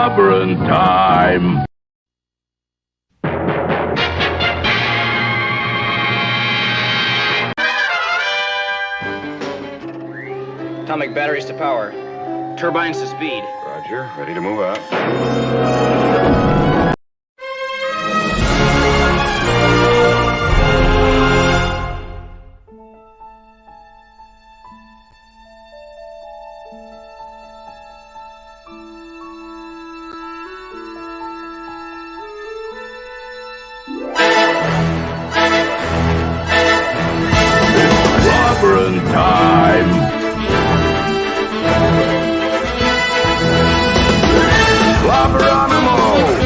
Clobberin time! Atomic batteries to power. Turbines to speed. Roger. Ready to move out. Clobberin time! Clobberonimo!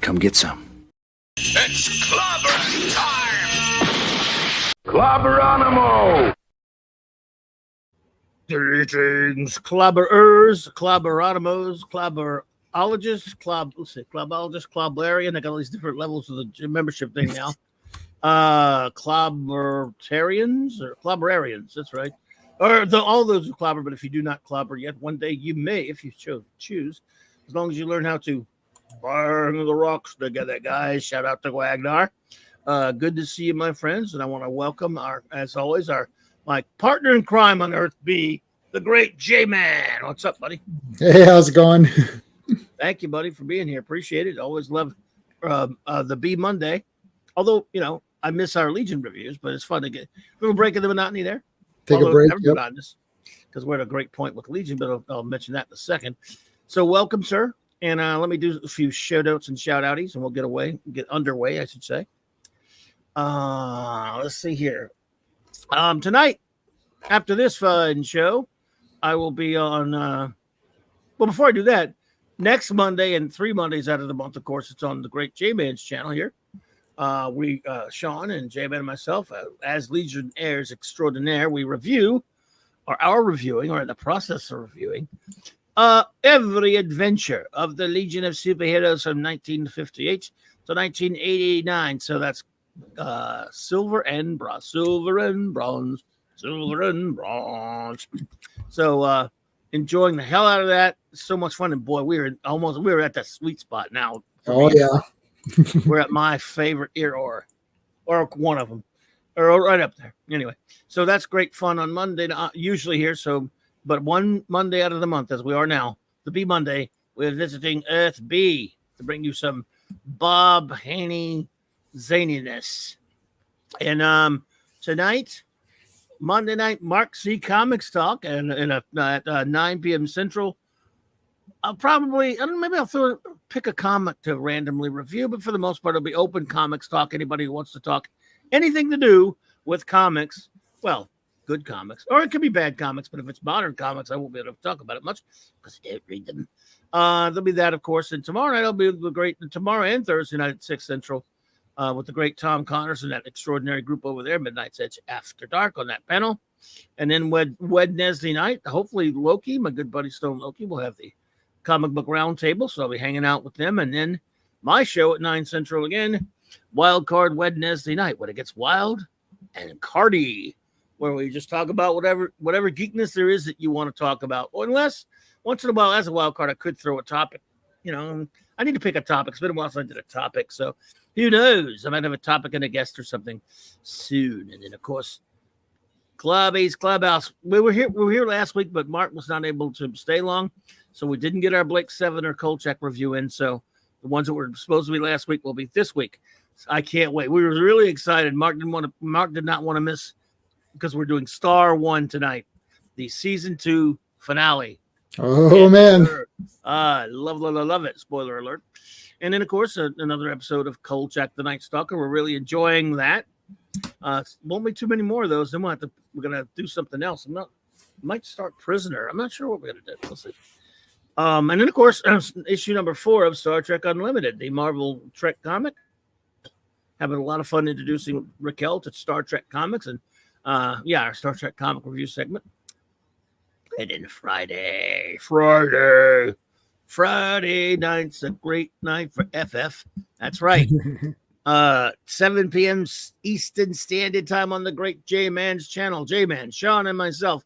Come get some. It's clobberin' time! Clobberonimo! Greetings, clobberers, clobberonimos, clobberologists, clobbologists, clobblarian. I got all these different levels of the gym membership thing now. Clobbertarians or clobberarians, that's right. Or all those who clobber, but if you do not clobber yet, one day you may, if you choose, as long as you learn how to burn the rocks together, guys. Shout out to Wagnar. Good to see you, my friends, and I want to welcome as always, my partner in crime on Earth B, the great J-Man. What's up, buddy? Hey, how's it going? Thank you, buddy, for being here. Appreciate it. Always love the B Monday. Although, I miss our Legion reviews, but it's fun to get a little break of the monotony there. Take a break. Because we're at a great point with Legion, but I'll mention that in a second. So welcome, sir. And let me do a few shout outs and shout outies, and we'll get underway, I should say. Let's see here. Tonight, after this fun show, I will be on. Well, before I do that, next Monday and 3 Mondays out of the month, of course, it's on the great J-Man's channel here. Sean and J-Man and myself, as Legion Heirs Extraordinaire, we review, or are reviewing, or in the process of reviewing, every adventure of the Legion of Superheroes from 1958 to 1989. So that's silver and bronze. So enjoying the hell out of that. So much fun. And boy, we were at that sweet spot now. Oh, yeah. We're at my favorite era, or one of them, or right up there. Anyway, so that's great fun on Monday, usually here. So, but one Monday out of the month, as we are now, the B Monday, we're visiting Earth B to bring you some Bob Haney zaniness. And tonight, Monday night, Mark C. Comics Talk, and at 9 p.m. Central. I'll probably, maybe I'll pick a comic to randomly review, but for the most part, it'll be open comics talk. Anybody who wants to talk anything to do with comics, well, good comics, or it could be bad comics, but if it's modern comics, I won't be able to talk about it much because I don't read them. There'll be that, of course, and tomorrow night I'll be the great, tomorrow and Thursday night at 6 Central with the great Tom Connors and that extraordinary group over there, Midnight's Edge After Dark on that panel. And then Wednesday night, hopefully Loki, my good buddy Stone Loki, will have the comic book roundtable, so I'll be hanging out with them. And then my show at 9 Central again, Wild Card Wednesday night, when it gets wild and cardy, where we just talk about whatever geekness there is that you want to talk about. Or unless once in a while, as a wild card, I could throw a topic. I need to pick a topic. It's been a while since I did a topic, so who knows? I might have a topic and a guest or something soon. And then, of course, Clubby's Clubhouse. We were here last week, but Mark was not able to stay long. So we didn't get our Blake 7 or Kolchak review in. So the ones that were supposed to be last week will be this week. I can't wait. We were really excited. Mark did not want to miss because we're doing Star One tonight, the season 2 finale. Oh, man. Love it. Spoiler alert. And then, of course, another episode of Kolchak the Night Stalker. We're really enjoying that. Won't be too many more of those. Then we're gonna do something else. Might start Prisoner. I'm not sure what we're gonna do. We'll see. And then, of course, issue number 4 of Star Trek Unlimited, the Marvel Trek comic. Having a lot of fun introducing Raquel to Star Trek comics and our Star Trek comic review segment. And then Friday night's a great night for FF. That's right. 7 p.m. Eastern Standard Time on the great J-Man's channel. J-Man, Sean, and myself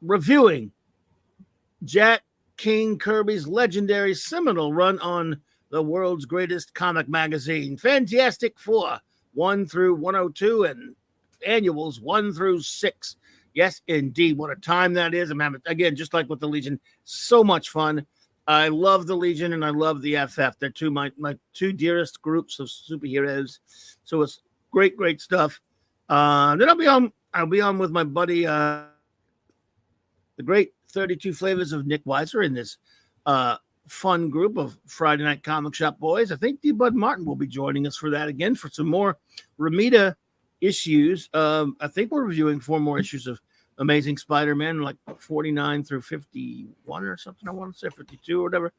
reviewing Jack King Kirby's legendary seminal run on the world's greatest comic magazine, Fantastic Four, 1 through 102, and annuals 1 through 6. Yes, indeed. What a time that is. I'm having, again, just like with the Legion, so much fun. I love the Legion and I love the FF. They're my 2 dearest groups of superheroes. So it's great stuff. Then I'll be on with my buddy, the great 32 Flavors of Nick Weiser in this fun group of Friday Night Comic Shop boys. I think D. Bud Martin will be joining us for that again for some more Ramita issues. I think we're reviewing 4 more issues of Amazing Spider-Man, like 49 through 51 or something. I want to say 52 or whatever.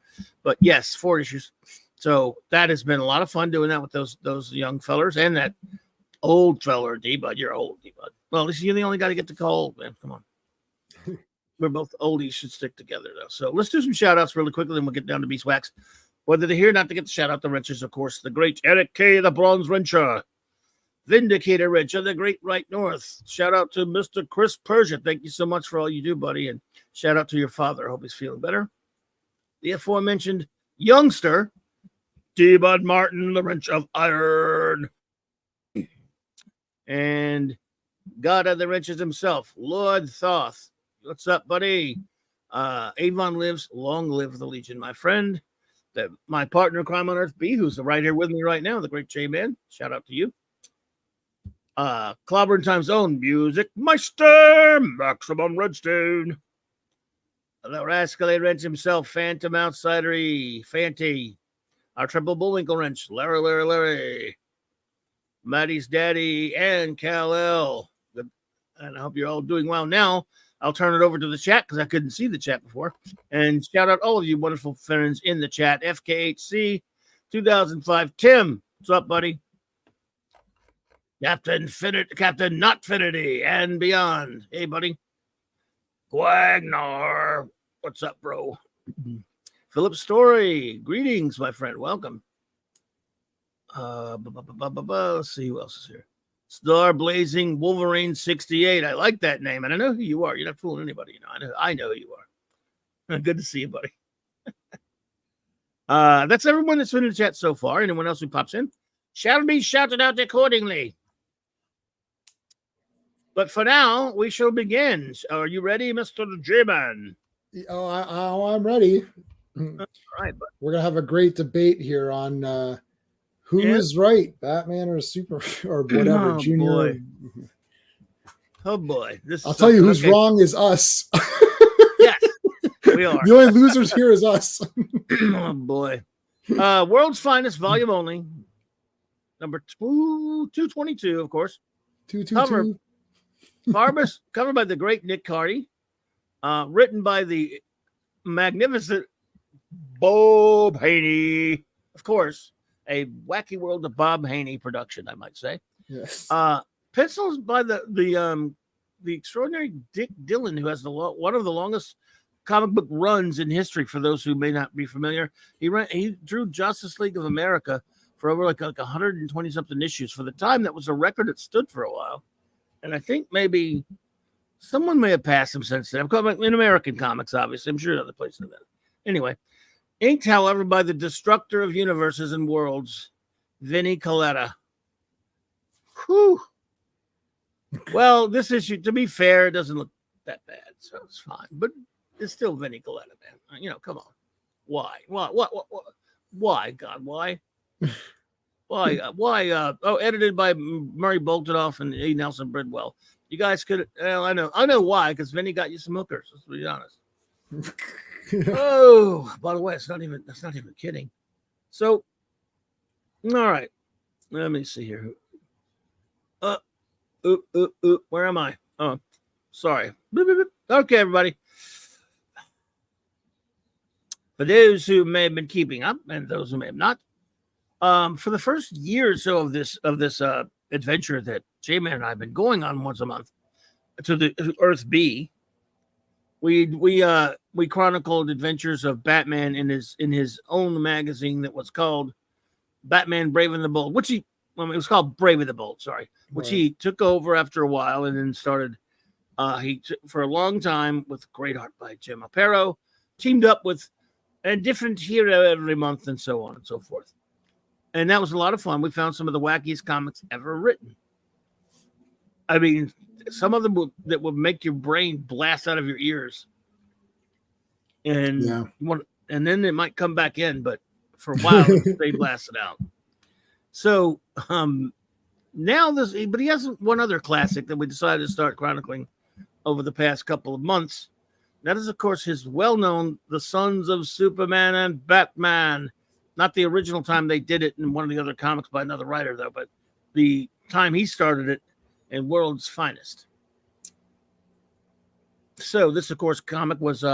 But yes, 4 issues. So that has been a lot of fun doing that with those young fellers and that old feller, D-Bud. You're old, D-Bud. Well, at least you're the only guy to get to call old, man. Come on. We're both oldies, should stick together, though. So let's do some shout-outs really quickly, then we'll get down to Beeswax. Whether they're here, not to get the shout-out, the wrenchers, of course. The great Eric K., the Bronze Wrencher. Vindicator Wrench of the Great Right North. Shout out to Mr. Chris Persia. Thank you so much for all you do, buddy. And shout out to your father. I hope he's feeling better. The aforementioned youngster, D. Bud Martin, the Wrench of Iron. And God of the Wrenches himself, Lord Thoth. What's up, buddy? Avon lives. Long live the Legion, my friend. My partner, Crime on Earth B, who's right here with me right now, the great J-Man. Shout out to you. Clobbering Time's own music Meister, Maximum Redstone. The Rascally Wrench himself, Phantom Outsidery, Fanty. Our Triple Bullwinkle Wrench, Larry. Maddie's Daddy, and Kal-El. And I hope you're all doing well. Now, I'll turn it over to the chat because I couldn't see the chat before. And shout out all of you wonderful friends in the chat. FKHC 2005. Tim, what's up, buddy? Captain Notfinity and beyond. Hey, buddy. Gwagnar. What's up, bro? Philip Story. Greetings, my friend. Welcome. Let's see who else is here. Star Blazing Wolverine 68. I like that name, and I know who you are. You're not fooling anybody. I know who you are. Good to see you, buddy. That's everyone that's been in the chat so far. Anyone else who pops in shall be shouted out accordingly. But for now, we shall begin. Are you ready, Mr. J-Man? Oh, I'm ready. All right, but we're gonna have a great debate here on who is right, Batman or Super or whatever. Junior. Boy. Oh boy! I'll tell you who's wrong is us. Yes, we are. The only losers here is us. Oh boy! World's Finest, volume only, number 222, of course. 222. Covered by the great Nick Carty, written by the magnificent Bob Haney, of course, a Wacky World of Bob Haney production, I might say. Yes. Pencils by the extraordinary Dick Dillon, who has one of the longest comic book runs in history. For those who may not be familiar, he drew Justice League of America for over like 120 something issues. For the time, that was a record that stood for a while. And I think maybe someone may have passed him since then. I'm talking in American comics, obviously. I'm sure other places than that. Anyway, inked, however, by the destructor of universes and worlds, Vinnie Coletta. Whew. Well, this issue, to be fair, doesn't look that bad, so it's fine. But it's still Vinnie Coletta, man. Come on. Why? Why? What? Why, God? Why? Why? Oh, edited by Murray Boltonoff and A. Nelson Bridwell. You guys could. Well, I know why. Because Vinny got you some hookers. Let's be honest. Oh, by the way, that's not even kidding. So, all right. Let me see here. Where am I? Oh, sorry. Boop, boop, boop. Okay, everybody. For those who may have been keeping up and those who may have not, for the first year or so of this adventure that J-Man and I have been going on once a month to the Earth B, we chronicled adventures of Batman in his own magazine that was called Batman Brave and the Bold, it was called Brave and the Bold, sorry, which he took over after a while and then started. For a long time with great art by Jim Aparo, teamed up with a different hero every month and so on and so forth. And that was a lot of fun. We found some of the wackiest comics ever written. I mean, some of them that would make your brain blast out of your ears. And then it might come back in, but for a while they blasted out. So now but he has one other classic that we decided to start chronicling over the past couple of months. That is, of course, his well-known The Sons of Superman and Batman. Not the original time they did it in one of the other comics by another writer, though, but the time he started it in World's Finest. So this, of course, comic was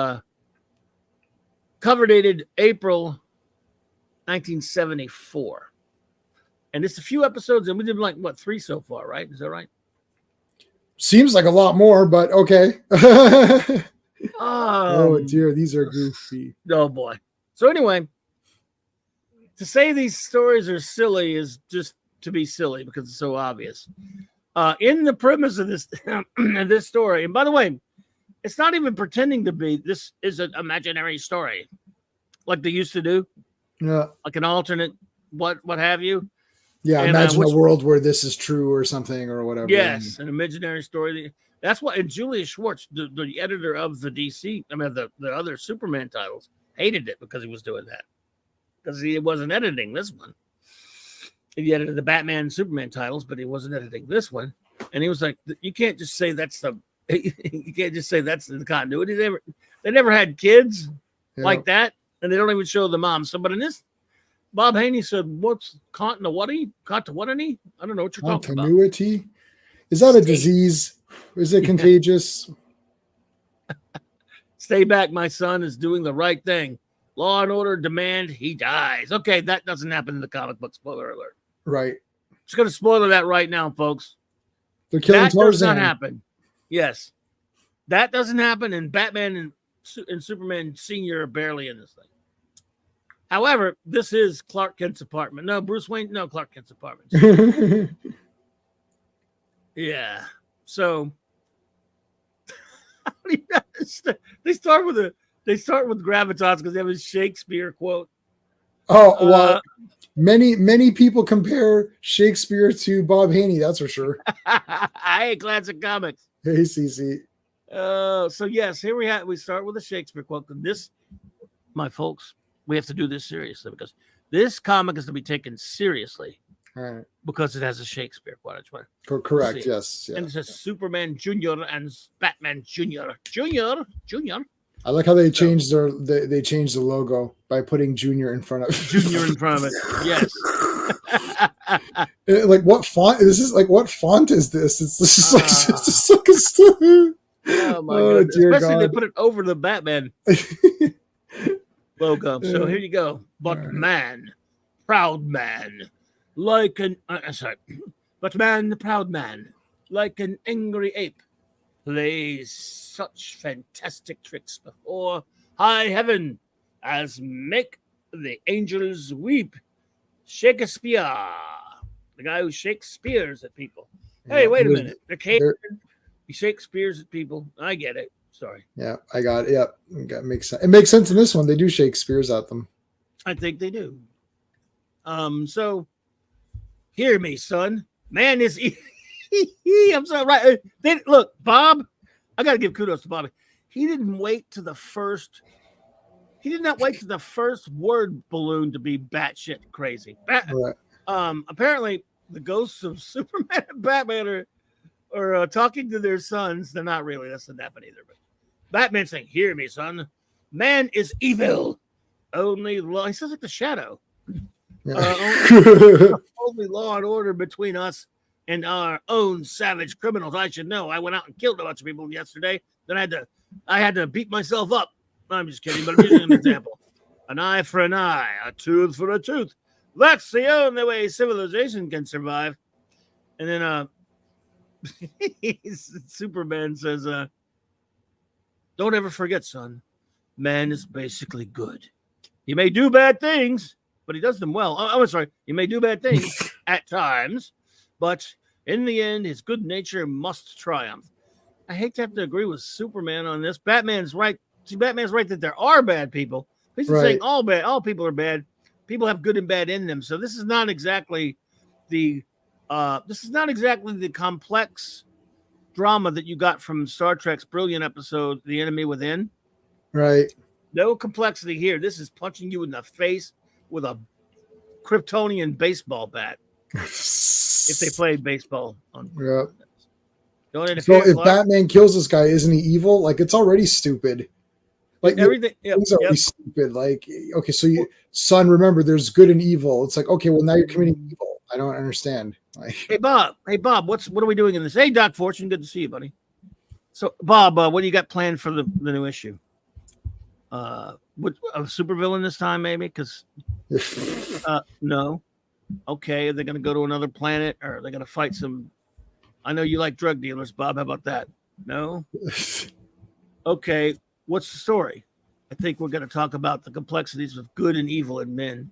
cover dated April 1974. And it's a few episodes, and we did 3 so far, right? Is that right? Seems like a lot more, but okay. Oh dear, these are goofy. Oh boy. So anyway, to say these stories are silly is just to be silly because it's so obvious. In the premise of this this story, and by the way, it's not even pretending to be. This is an imaginary story, like they used to do. Yeah, like an alternate, what have you. Yeah, and, imagine a world where this is true or something or whatever. Yes, an imaginary story. That's what. And Julius Schwartz, the editor of the DC, the other Superman titles, hated it because he was doing that. Because he wasn't editing this one. He edited the Batman and Superman titles, but he wasn't editing this one. And he was like, "You can't just say that's the continuity. They never had kids like that, and they don't even show the mom. So, but in this." Bob Haney said, "What's continuity? Continuity? I don't know what you're talking about." Continuity? Is that a disease? Is it contagious? Stay back, my son is doing the right thing. Law and order demand he dies. Okay, that doesn't happen in the comic book. Spoiler alert. Right. Just going to spoiler that right now, folks. They're killing that Tarzan. Does not happen. Yes, that doesn't happen. And Batman and Superman Senior are barely in this thing. However, this is Clark Kent's apartment. No, Bruce Wayne. No, Clark Kent's apartment. Yeah. So they start with gravitas because they have a Shakespeare quote. Oh, well, many people compare Shakespeare to Bob Haney. That's for sure. Hey, classic comics. Hey, CC. So yes, here we start with a Shakespeare quote. This, my folks. We have to do this seriously because this comic is to be taken seriously. All right. Because it has a Shakespeare quote. Correct. Yes. Yeah. And it says Superman Jr. and Batman Jr. Jr. I like how they changed they changed the logo by putting Junior in front of Junior in front of it. Yes. Like what font? This is like what font is this? It's just like a oh my god! Especially God. They put it over the Batman logo. So here you go. But man, proud man, like an but man, the proud man, like an angry ape, plays such fantastic tricks before high heaven as make the angels weep. Shakespeare, the guy who Shakespeare's at people. Hey, wait a minute. He Shakespeare's at people. I get it. Sorry. Yeah, I got it. Yep. It makes sense. It makes sense in this one. They do Shakespeare's at them. I think they do. So hear me, son. Man is I'm sorry, right. Look, Bob, I gotta give kudos to Bobby. He did not wait to the first word balloon to be batshit crazy. Right. Apparently the ghosts of Superman and Batman are talking to their sons. They're not really. That's not happening either. But Batman saying, "Hear me, son. Man is evil. Only law." He sounds like the Shadow. Only law and order between us and our own savage criminals. I should know. I went out and killed a bunch of people yesterday. Then I had to beat myself up. I'm just kidding, but I'm using an example. An eye for an eye, a tooth for a tooth. That's the only way civilization can survive. And then Superman says, "Don't ever forget, son. Man is basically good. He may do bad things, but he does them well. I'm sorry. He may do bad things at times, but in the end, his good nature must triumph." I hate to have to agree with Superman on this. Batman's right. See, Batman's right that there are bad people. He's not saying all people are bad. People have good and bad in them. So this is not exactly the complex drama that you got from Star Trek's brilliant episode, The Enemy Within. Right. No complexity here. This is punching you in the face with a Kryptonian baseball bat. If they played baseball on. Yeah. Don't interfere. So if Batman kills this guy, isn't he evil? Like, it's already stupid. Like, everything is already stupid. Like, okay, so son, remember, there's good and evil. It's like, okay, well, now you're committing evil. I don't understand. Like, hey Bob, what are we doing in this? Hey, Doc Fortune, good to see you, buddy. So Bob, what do you got planned for the new issue? What a supervillain this time, maybe? Because no. Okay, are they going to go to another planet, or are they going to fight some? I know you like drug dealers, Bob. How about that? No. Okay, what's the story? I think we're going to talk about the complexities of good and evil in men.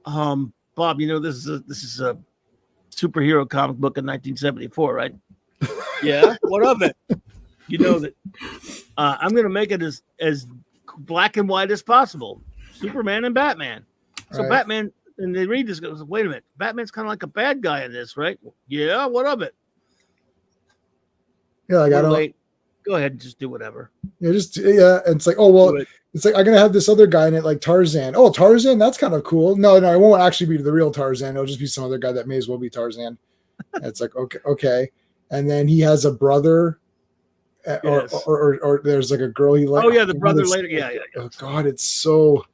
Bob, you know this is a superhero comic book in 1974, right? Yeah. What of it? You know that I'm going to make it as black and white as possible. Superman and Batman. So right. Batman, and they read this, goes, wait a minute, Batman's kind of like a bad guy in this, right? Yeah. What of it? Yeah, like I don't. Go ahead and just do whatever. Yeah, and it's like, oh well, it's like I'm gonna have this other guy in it, like Tarzan. Oh, Tarzan, that's kind of cool. No, it won't actually be the real Tarzan. It'll just be some other guy that may as well be Tarzan. And it's like okay, and then he has a brother, yes. or there's like a girl he likes. Oh yeah, the brother later. Yeah. Oh God, it's so.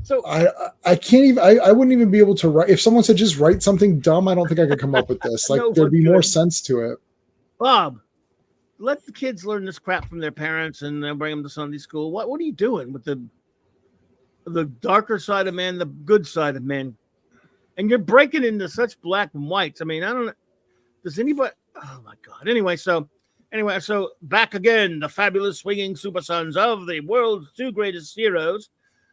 So I can't even. I wouldn't even be able to write. If someone said just write something dumb, I don't think I could come up with this. Like there'd be more sense to it. Bob, let the kids learn this crap from their parents, and they'll bring them to Sunday school. What are you doing with the darker side of man, the good side of man? And you're breaking into such black and whites. I mean, I don't know. Does anybody? Oh my God. Anyway, so back again, the fabulous swinging super sons of the world's two greatest heroes,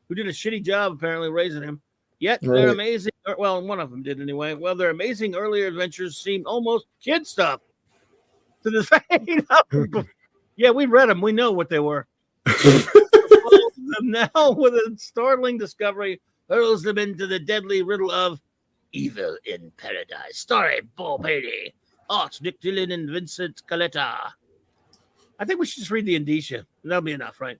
who did a shitty job apparently raising him. Yet their amazing. Well, one of them did anyway. Well, their amazing earlier adventures seemed almost kid stuff. To the yeah, we read them. We know what they were. Now, with a startling discovery, hurls them into the deadly riddle of Evil in Paradise. Starring Paul Haney, art Nick Dillon, and Vincent Caletta. I think we should just read the indicia. That'll be enough, right?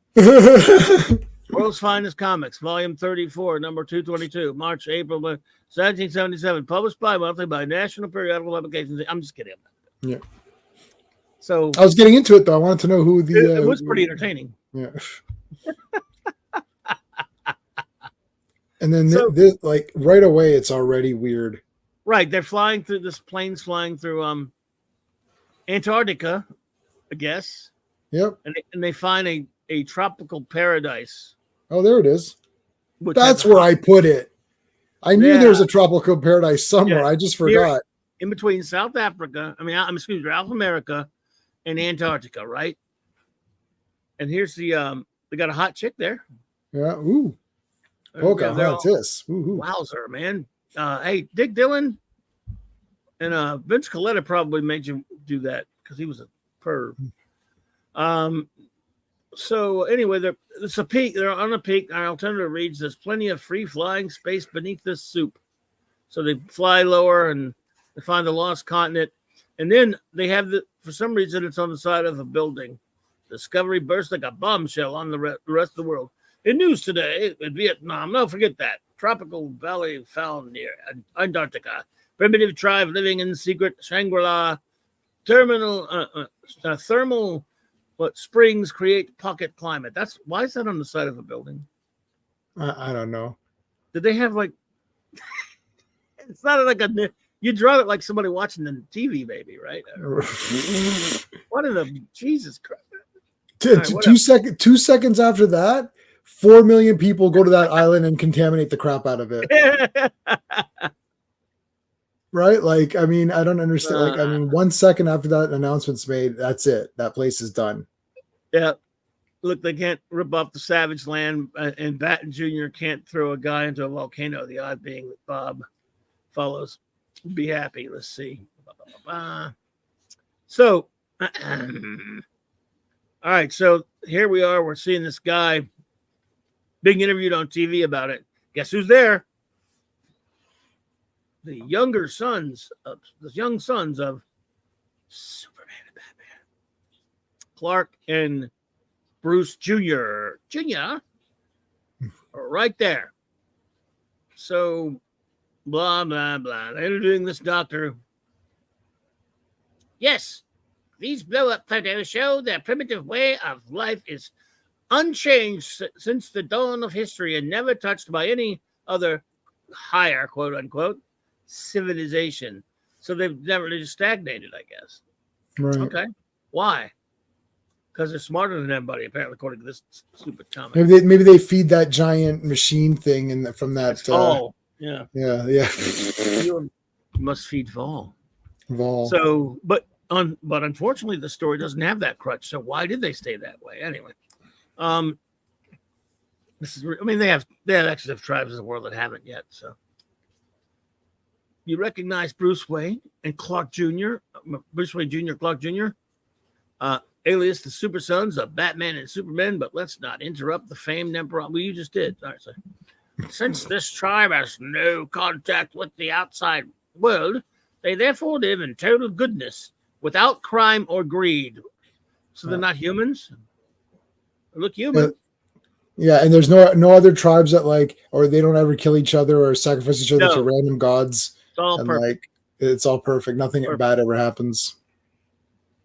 World's Finest Comics, Volume 34, number 222, March, April 1777, published bi-monthly by National Periodical Publications. I'm just kidding. Yeah. So I was getting into it though. I wanted to know who the. It was pretty entertaining. Yeah. And then this, like right away, it's already weird. Right, they're flying through. This plane's flying through Antarctica, I guess. Yep. And they find a tropical paradise. Oh, there it is. That's where I put it. I knew there was a tropical paradise somewhere. Yeah. I just forgot. In between South Africa, South America and Antarctica, right? And here's they got a hot chick there. Yeah. Ooh. Pocahontas. Wowzer, man. Hey, Dick Dillon and Vince Coletta probably made you do that because he was a perv. So anyway, it's a peak. They're on a peak. Our alternative reads, there's plenty of free flying space beneath this soup. So they fly lower and they find the lost continent. And then they have for some reason, it's on the side of a building. Discovery burst like a bombshell on the rest of the world. In news today in Vietnam, no, forget that. tropical valley found near Antarctica. Primitive tribe living in secret Shangri-La thermal springs create pocket climate. That's why is that on the side of a building? I don't know. Did they have like? It's not like you draw it like somebody watching the TV, baby, right? What in the Jesus Christ? Right, 2 seconds after that, 4 million people go to that island and contaminate the crap out of it. Right? Like, I mean, I don't understand. Like, I mean, 1 second after that announcement's made, that's it. That place is done. Yeah. Look, they can't rip off the savage land, and Batten Jr. can't throw a guy into a volcano. The odd being that Bob follows. Be happy. Let's see. So, all right. So here we are. We're seeing this guy being interviewed on TV about it. Guess who's there? The young sons of Superman and Batman, Clark and Bruce Jr. Right there. So, blah, blah, blah. They're interviewing this doctor. Yes, these blow-up photos show that primitive way of life is unchanged since the dawn of history and never touched by any other higher, quote-unquote, civilization. So they've never just stagnated, I guess. Right. Okay. Why? Because they're smarter than everybody, apparently, according to this stupid comment. Maybe they feed that giant machine thing from that. Vol. Yeah. You must feed Vol. Vol. So, but unfortunately, the story doesn't have that crutch. So why did they stay that way anyway? They actually have tribes in the world that haven't yet. So you recognize Bruce Wayne and Clark Jr., Bruce Wayne Jr., Clark Jr., alias the Super Sons of Batman and Superman, but let's not interrupt the famed Emperor. Well, you just did. All right, so since this tribe has no contact with the outside world, they therefore live in total goodness without crime or greed. So they're not humans? They look human. Yeah, and there's no other tribes that or they don't ever kill each other or sacrifice each other to random gods. It's all perfect. It's all perfect. Nothing bad ever happens.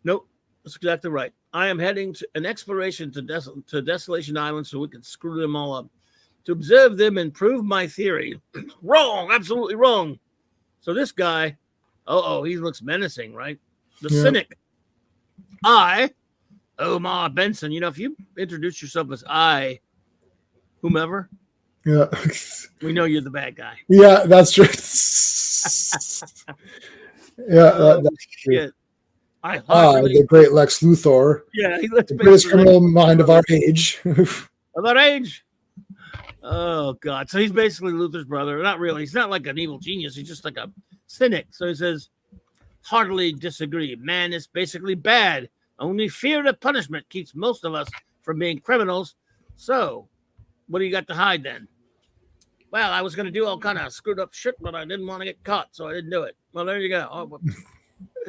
Nope. That's exactly right. I am heading to an exploration to Desolation Island so we can screw them all up. To observe them and prove my theory. Wrong. Absolutely wrong. So this guy, he looks menacing, right? The cynic. Omar Benson. You know, if you introduce yourself as whomever, we know you're the bad guy. Yeah, that's true. That's true. Yeah. The great Lex Luthor. Yeah, he looks the greatest criminal mind of our age. Of our age. Oh God! So he's basically Luthor's brother. Not really. He's not like an evil genius. He's just like a cynic. So he says, "Heartily disagree. Man is basically bad. Only fear of punishment keeps most of us from being criminals. So, what do you got to hide then?" Well, I was going to do all kind of screwed up shit, but I didn't want to get caught, so I didn't do it. Well, there you go.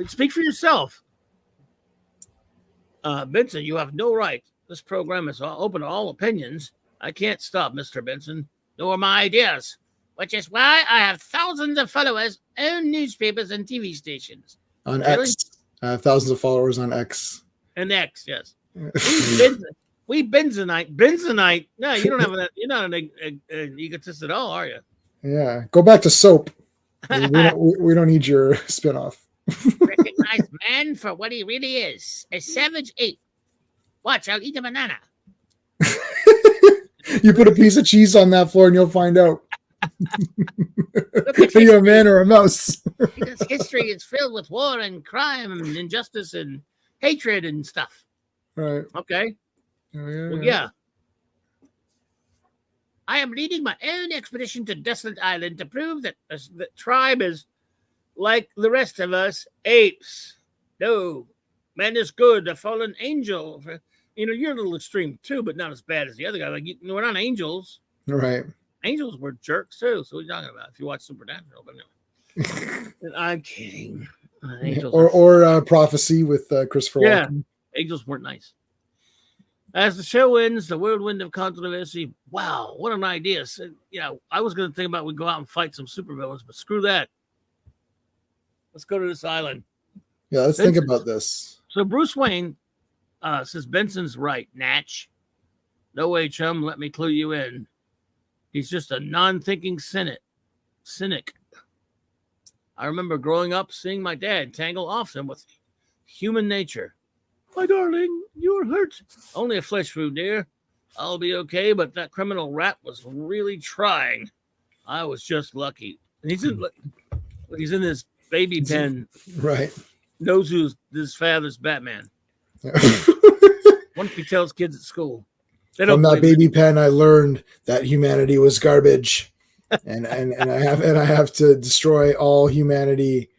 Speak for yourself. Benson, you have no right. This program is open to all opinions. I can't stop, Mr. Benson, nor my ideas, which is why I have thousands of followers, own newspapers, and TV stations. On X. I have thousands of followers on X. And X, yes. We Benzonite. Benzonite. No, you don't have that. You're not an egotist at all, are you? Yeah. Go back to soap. we don't need your spinoff. Recognize man for what he really is. A savage ape. Watch, I'll eat a banana. You put a piece of cheese on that floor and you'll find out. Are you a man or a mouse? Because history is filled with war and crime and injustice and hatred and stuff. Right. Okay. Well, yeah. I am leading my own expedition to Desolate Island to prove that the tribe is like the rest of us, apes. No, man is good, a fallen angel. You're a little extreme too, but not as bad as the other guy. Like, we're not angels. Right. Angels were jerks too. So what are you talking about? If you watch Supernatural, but anyway. I'm kidding. Or Prophecy with Christopher Walken. Angels weren't nice. As the show ends, the whirlwind of controversy. Wow, what an idea. So, I was going to think about we go out and fight some supervillains, but screw that. Let's go to this island. Yeah, let's think about this. So Bruce Wayne says, Benson's right, Natch. No way, chum, let me clue you in. He's just a non-thinking cynic. I remember growing up seeing my dad tangle often with human nature. My darling, you're hurt. Only a flesh wound, dear. I'll be okay, but that criminal rat was really trying. I was just lucky. And he's in this baby pen. Right. Knows who's his father's Batman. Once he tells kids at school. From that baby pen, I learned that humanity was garbage, and I have to destroy all humanity.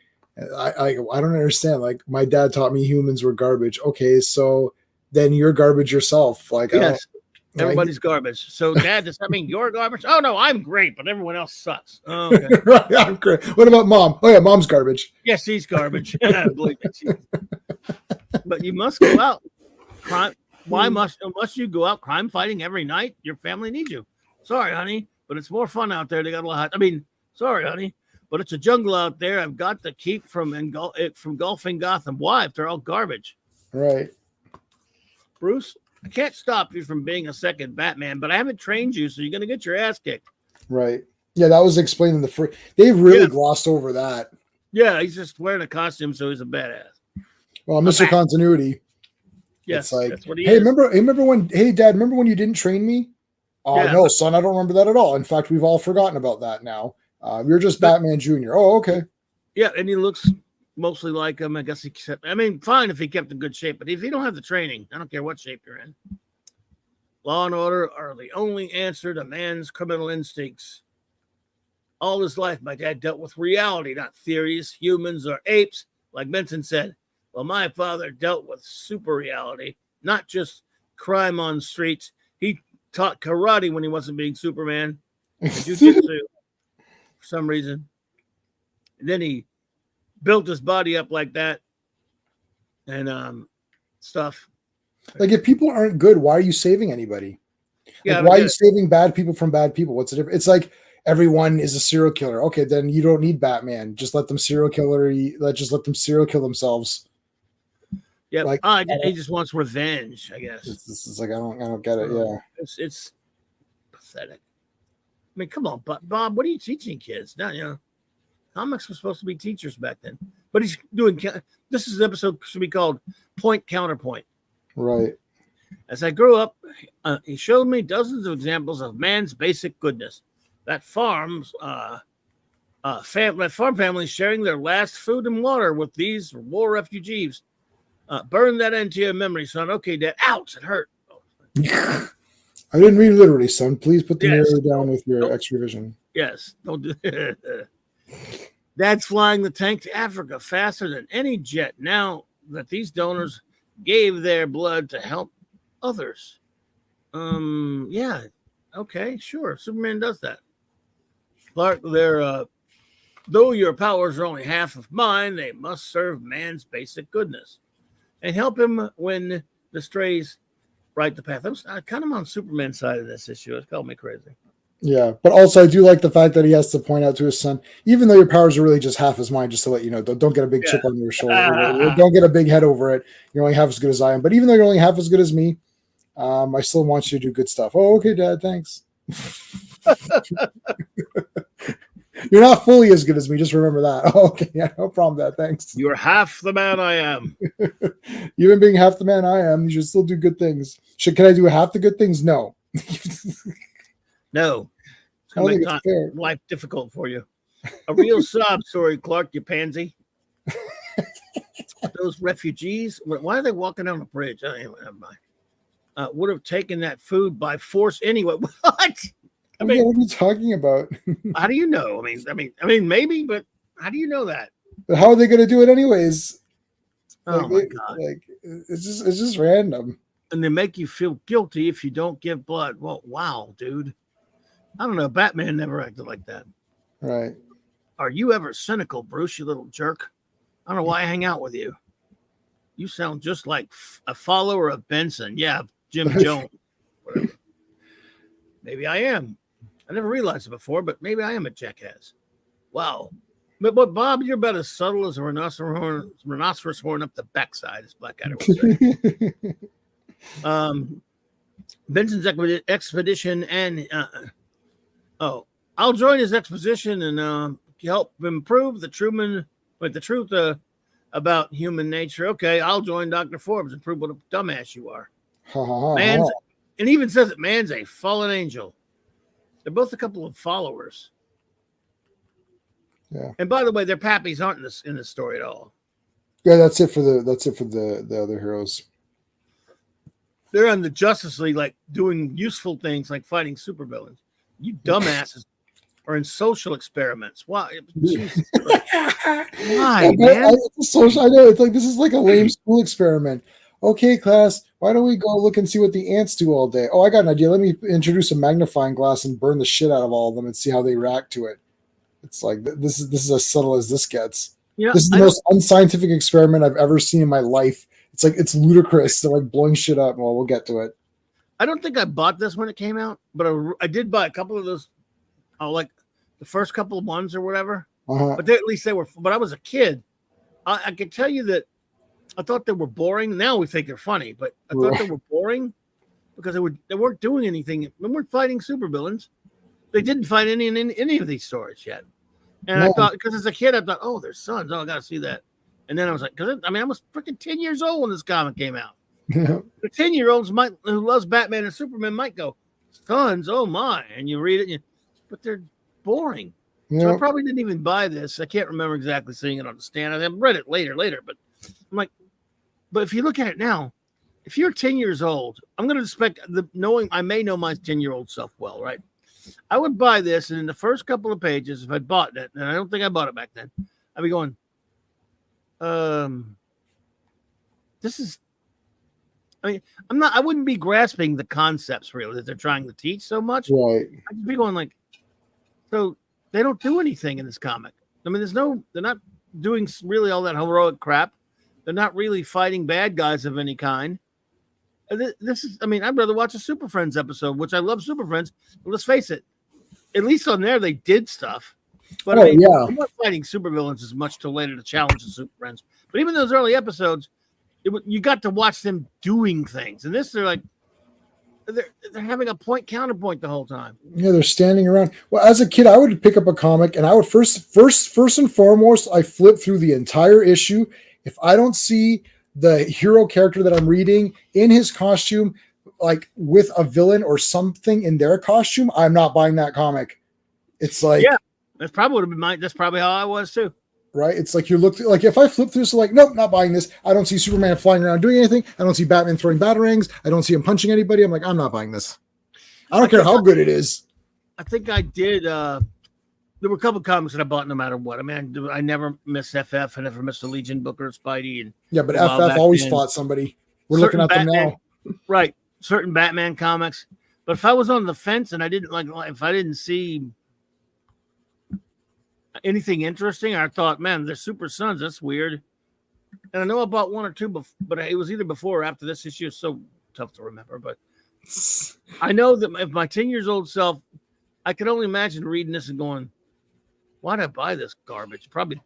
I don't understand. Like, my dad taught me humans were garbage. Okay, so then you're garbage yourself. Like, yes, everybody's garbage. So, Dad, does that mean you're garbage? Oh no, I'm great, but everyone else sucks. Oh, okay. Right, I'm great. What about Mom? Oh yeah, Mom's garbage. Yes, she's garbage. Believe me. But you must go out. Why must you go out crime fighting every night? Your family needs you. Sorry, honey, but it's more fun out there. They got a lot. Sorry, honey, but it's a jungle out there. I've got to keep from golfing Gotham. Why? If they're all garbage. Right. Bruce, I can't stop you from being a second Batman, but I haven't trained you, so you're going to get your ass kicked. Right. Yeah, that was explained in the first. They've really glossed over that. Yeah, he's just wearing a costume, so he's a badass. Well, Mr. Continuity. Yes, it's like, that's what he hey, is. Hey, Dad, remember when you didn't train me? Oh, no, son, I don't remember that at all. In fact, we've all forgotten about that now. You're just Batman Jr. Oh, okay. Yeah, and he looks mostly like him. I guess fine if he kept in good shape, but if you don't have the training, I don't care what shape you're in. Law and order are the only answer to man's criminal instincts. All his life, my dad dealt with reality, not theories, humans, or apes, like Benson said. Well, my father dealt with super reality, not just crime on streets. He taught karate when he wasn't being Superman, jiu-jitsu for some reason. And then he built his body up like that and stuff. Like, if people aren't good, why are you saving anybody? Yeah, like, why are you saving bad people from bad people? What's the difference? It's like everyone is a serial killer. Okay, then you don't need Batman. Just let them serial kill themselves. Yeah, like, he just wants revenge, I guess. It's like I don't get it. Yeah, it's pathetic. I mean, come on, Bob. What are you teaching kids? Now, comics were supposed to be teachers back then, but he's doing. This is an episode should be called "Point Counterpoint." Right. As I grew up, he showed me dozens of examples of man's basic goodness. That farm families sharing their last food and water with these war refugees. Burn that into your memory, son. Okay, Dad. Ouch, it hurt. I didn't mean literally, son. Please put the mirror down with your extra vision. Yes, don't do that. Dad's flying the tank to Africa faster than any jet now that these donors gave their blood to help others. Yeah, okay, sure. Superman does that. Clark, though your powers are only half of mine, they must serve man's basic goodness and help him when the strays right the path. I kind of on Superman's side of this issue. It's called me crazy. Yeah, but also I do like the fact that he has to point out to his son, even though your powers are really just half his mind, just to let you know, don't get a big chip on your shoulder. Don't get a big head over it. You're only half as good as I am. But even though you're only half as good as me, I still want you to do good stuff. Oh, okay, Dad, thanks. You're not fully as good as me. Just remember that. Oh, okay, yeah, no problem, Dad. Thanks. You're half the man I am. Even being half the man I am, you should still do good things. Can I do half the good things? No. No. It's going to make life difficult for you. A real sob story, Clark, you pansy. Those refugees, why are they walking down the bridge? Anyway, never mind. Would have taken that food by force anyway. What? I mean, what are you talking about? How do you know? I mean, maybe, but how do you know that? But how are they going to do it anyways? Oh my God! It's just random. And they make you feel guilty if you don't give blood. Well, wow, dude. I don't know. Batman never acted like that. Right. Are you ever cynical, Bruce? You little jerk. I don't know why I hang out with you. You sound just like a follower of Benson. Yeah, Jim Jones. Whatever. Maybe I am. I never realized it before, but maybe I am a jackass. Wow. But Bob, you're about as subtle as a rhinoceros horn up the backside, as Blackadder would say. Benson's expedition and I'll join his expedition and help improve the truth about human nature. Okay, I'll join Dr. Forbes and prove what a dumbass you are. And even says that man's a fallen angel. They're both a couple of followers. Yeah. And by the way, their pappies aren't in this story at all. Yeah, that's it for the other heroes. They're on the Justice League, like doing useful things like fighting supervillains. You dumbasses are in social experiments. Why? Jesus Why, man? I know it's like this is like a lame school experiment. Okay, class, why don't we go look and see what the ants do all day? Oh, I got an idea. Let me introduce a magnifying glass and burn the shit out of all of them and see how they react to it. It's like this is as subtle as this gets. This is the most unscientific experiment I've ever seen in my life. It's like it's ludicrous. They're like blowing shit up. Well, we'll get to it. I don't think I bought this when it came out, but I did buy a couple of those, like the first couple of ones or whatever. But at least they were. But I was a kid. I can tell you that I thought they were boring. Now we think they're funny, but I thought they were boring because they weren't doing anything. They weren't fighting supervillains. They didn't fight any of these stories yet. And I thought, because as a kid, I thought, oh, their sons. Oh, I got to see that. And then I was like, I was freaking 10 years old when this comic came out. The 10-year-olds who loves Batman and Superman might go, sons, oh my. And you read it, but they're boring. Yep. So I probably didn't even buy this. I can't remember exactly seeing it on the stand. I read it later, but I'm like, but if you look at it now, if you're 10 years old, I'm going to expect I may know my 10-year-old self well, right? I would buy this, and in the first couple of pages, if I bought it, and I don't think I bought it back then, I'd be going, this is, I wouldn't be grasping the concepts really that they're trying to teach so much. Right. I'd be going like, so they don't do anything in this comic. I mean, they're not doing really all that heroic crap. They're not really fighting bad guys of any kind. This is, I'd rather watch a Super Friends episode, which I love Super Friends. But let's face it, at least on there they did stuff. But I'm not fighting supervillains as much till later to challenge the Super Friends. But even those early episodes, you got to watch them doing things. And this, they're having a point counterpoint the whole time. Yeah, they're standing around. Well, as a kid, I would pick up a comic and I would first and foremost, I flip through the entire issue. If I don't see the hero character that I'm reading in his costume, like with a villain or something in their costume, I'm not buying that comic. It's like, yeah, that's probably how I was too. Right? It's like like if I flip through this, like, nope, not buying this. I don't see Superman flying around doing anything. I don't see Batman throwing batarangs. I don't see him punching anybody. I'm like, I'm not buying this. I don't care how good it is. I think I did. There were a couple of comics that I bought no matter what. I never missed FF. I never missed a Legion book or Spidey. And yeah, but FF always fought somebody. We're looking at them now. Right. Certain Batman comics. But if I was on the fence and I didn't if I didn't see anything interesting, I thought, man, they're Super Sons. That's weird. And I know I bought one or two, but it was either before or after this issue. It's so tough to remember. But I know that if my 10 years old self, I could only imagine reading this and going, why'd I buy this garbage? Probably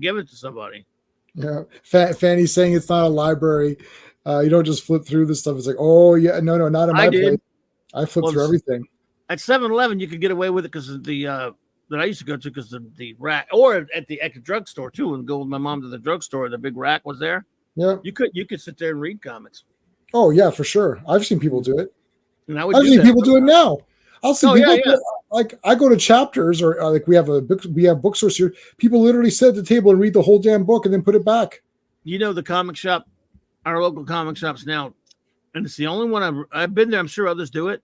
give it to somebody. Yeah. Fanny's saying it's not a library. You don't just flip through this stuff. It's like, oh, yeah, no, not in my place. I flip through everything. At 7-Eleven, you could get away with it because of the that I used to go to because the rack, or at the drugstore too, and go with my mom to the drugstore. The big rack was there. Yeah, you could sit there and read comics. Oh yeah, for sure. I've seen people do it. And I've seen people do it now. I'll see people like I go to Chapters or like we have bookstores here. People literally sit at the table and read the whole damn book and then put it back. You know, the comic shop, our local comic shops now, and it's the only one I've been there. I'm sure others do it.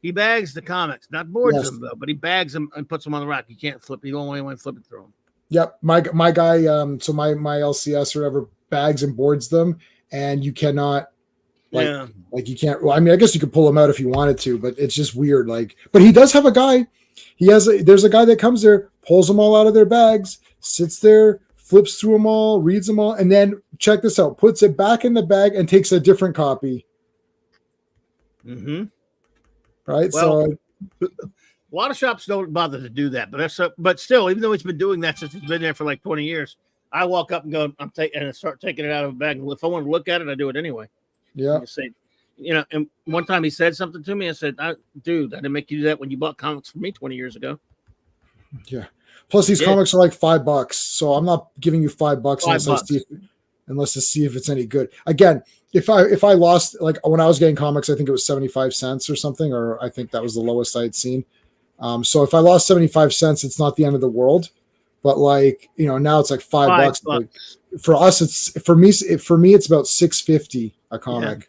He bags the comics, not boards them though, but he bags them and puts them on the rack. You can't flip. You don't want to flip it through them. Yep, my guy. So my LCS or whatever bags and boards them, and you cannot. Like you can't. Well, I guess you could pull them out if you wanted to, but it's just weird. But he does have a guy. There's a guy that comes there, pulls them all out of their bags, sits there, flips through them all, reads them all, and then check this out, puts it back in the bag and takes a different copy. Mm-hmm. Right. Well, So a lot of shops don't bother to do that, but still, even though he's been doing that since he's been there for like 20 years, I walk up and go, and I start taking it out of a bag. And if I want to look at it, I do it anyway. yeah. You say, and one time he said something to me. I said, dude, I didn't make you do that when you bought comics from me 20 years ago. Yeah. Plus, these comics are like $5, so I'm not giving you $5 unless to see if it's any good. Again, if I lost, like when I was getting comics, I think it was 75 cents or something, or I think that was the lowest I'd seen. So if I lost 75 cents, it's not the end of the world. But like, now it's like $5. Like, for us, for me, it's about $6.50 a comic. Yeah.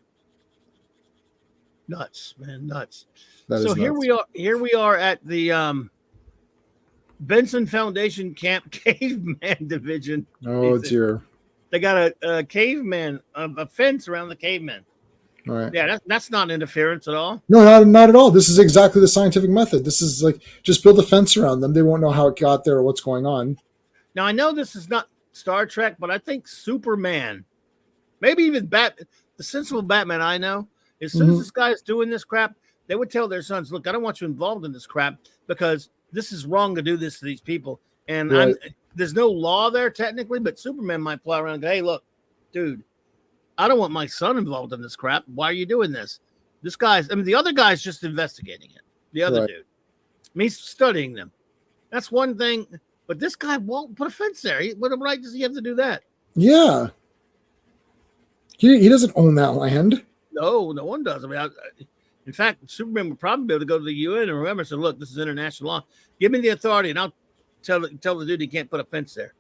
Nuts, man, nuts. That so is here nuts. we are at the Benson Foundation Camp Caveman Division. Oh dear. They got a caveman, a fence around the caveman. All right. Yeah, that's not interference at all. No, not at all. This is exactly the scientific method. This is like, just build a fence around them. They won't know how it got there or what's going on. Now, I know this is not Star Trek, but I think Superman, maybe even the sensible Batman I know, as soon as this guy's doing this crap, they would tell their sons, look, I don't want you involved in this crap because this is wrong to do this to these people. And there's no law there technically, but Superman might fly around and go, hey, look, dude, I don't want my son involved in this crap. Why are you doing this? The other guy's just investigating it. The other dude. He's studying them. That's one thing. But this guy won't put a fence there. What right does he have to do that? Yeah. He doesn't own that land. No, no one does. I mean, in fact, Superman would probably be able to go to the UN and remember, say, look, this is international law. Give me the authority, and I'll tell the dude he can't put a fence there.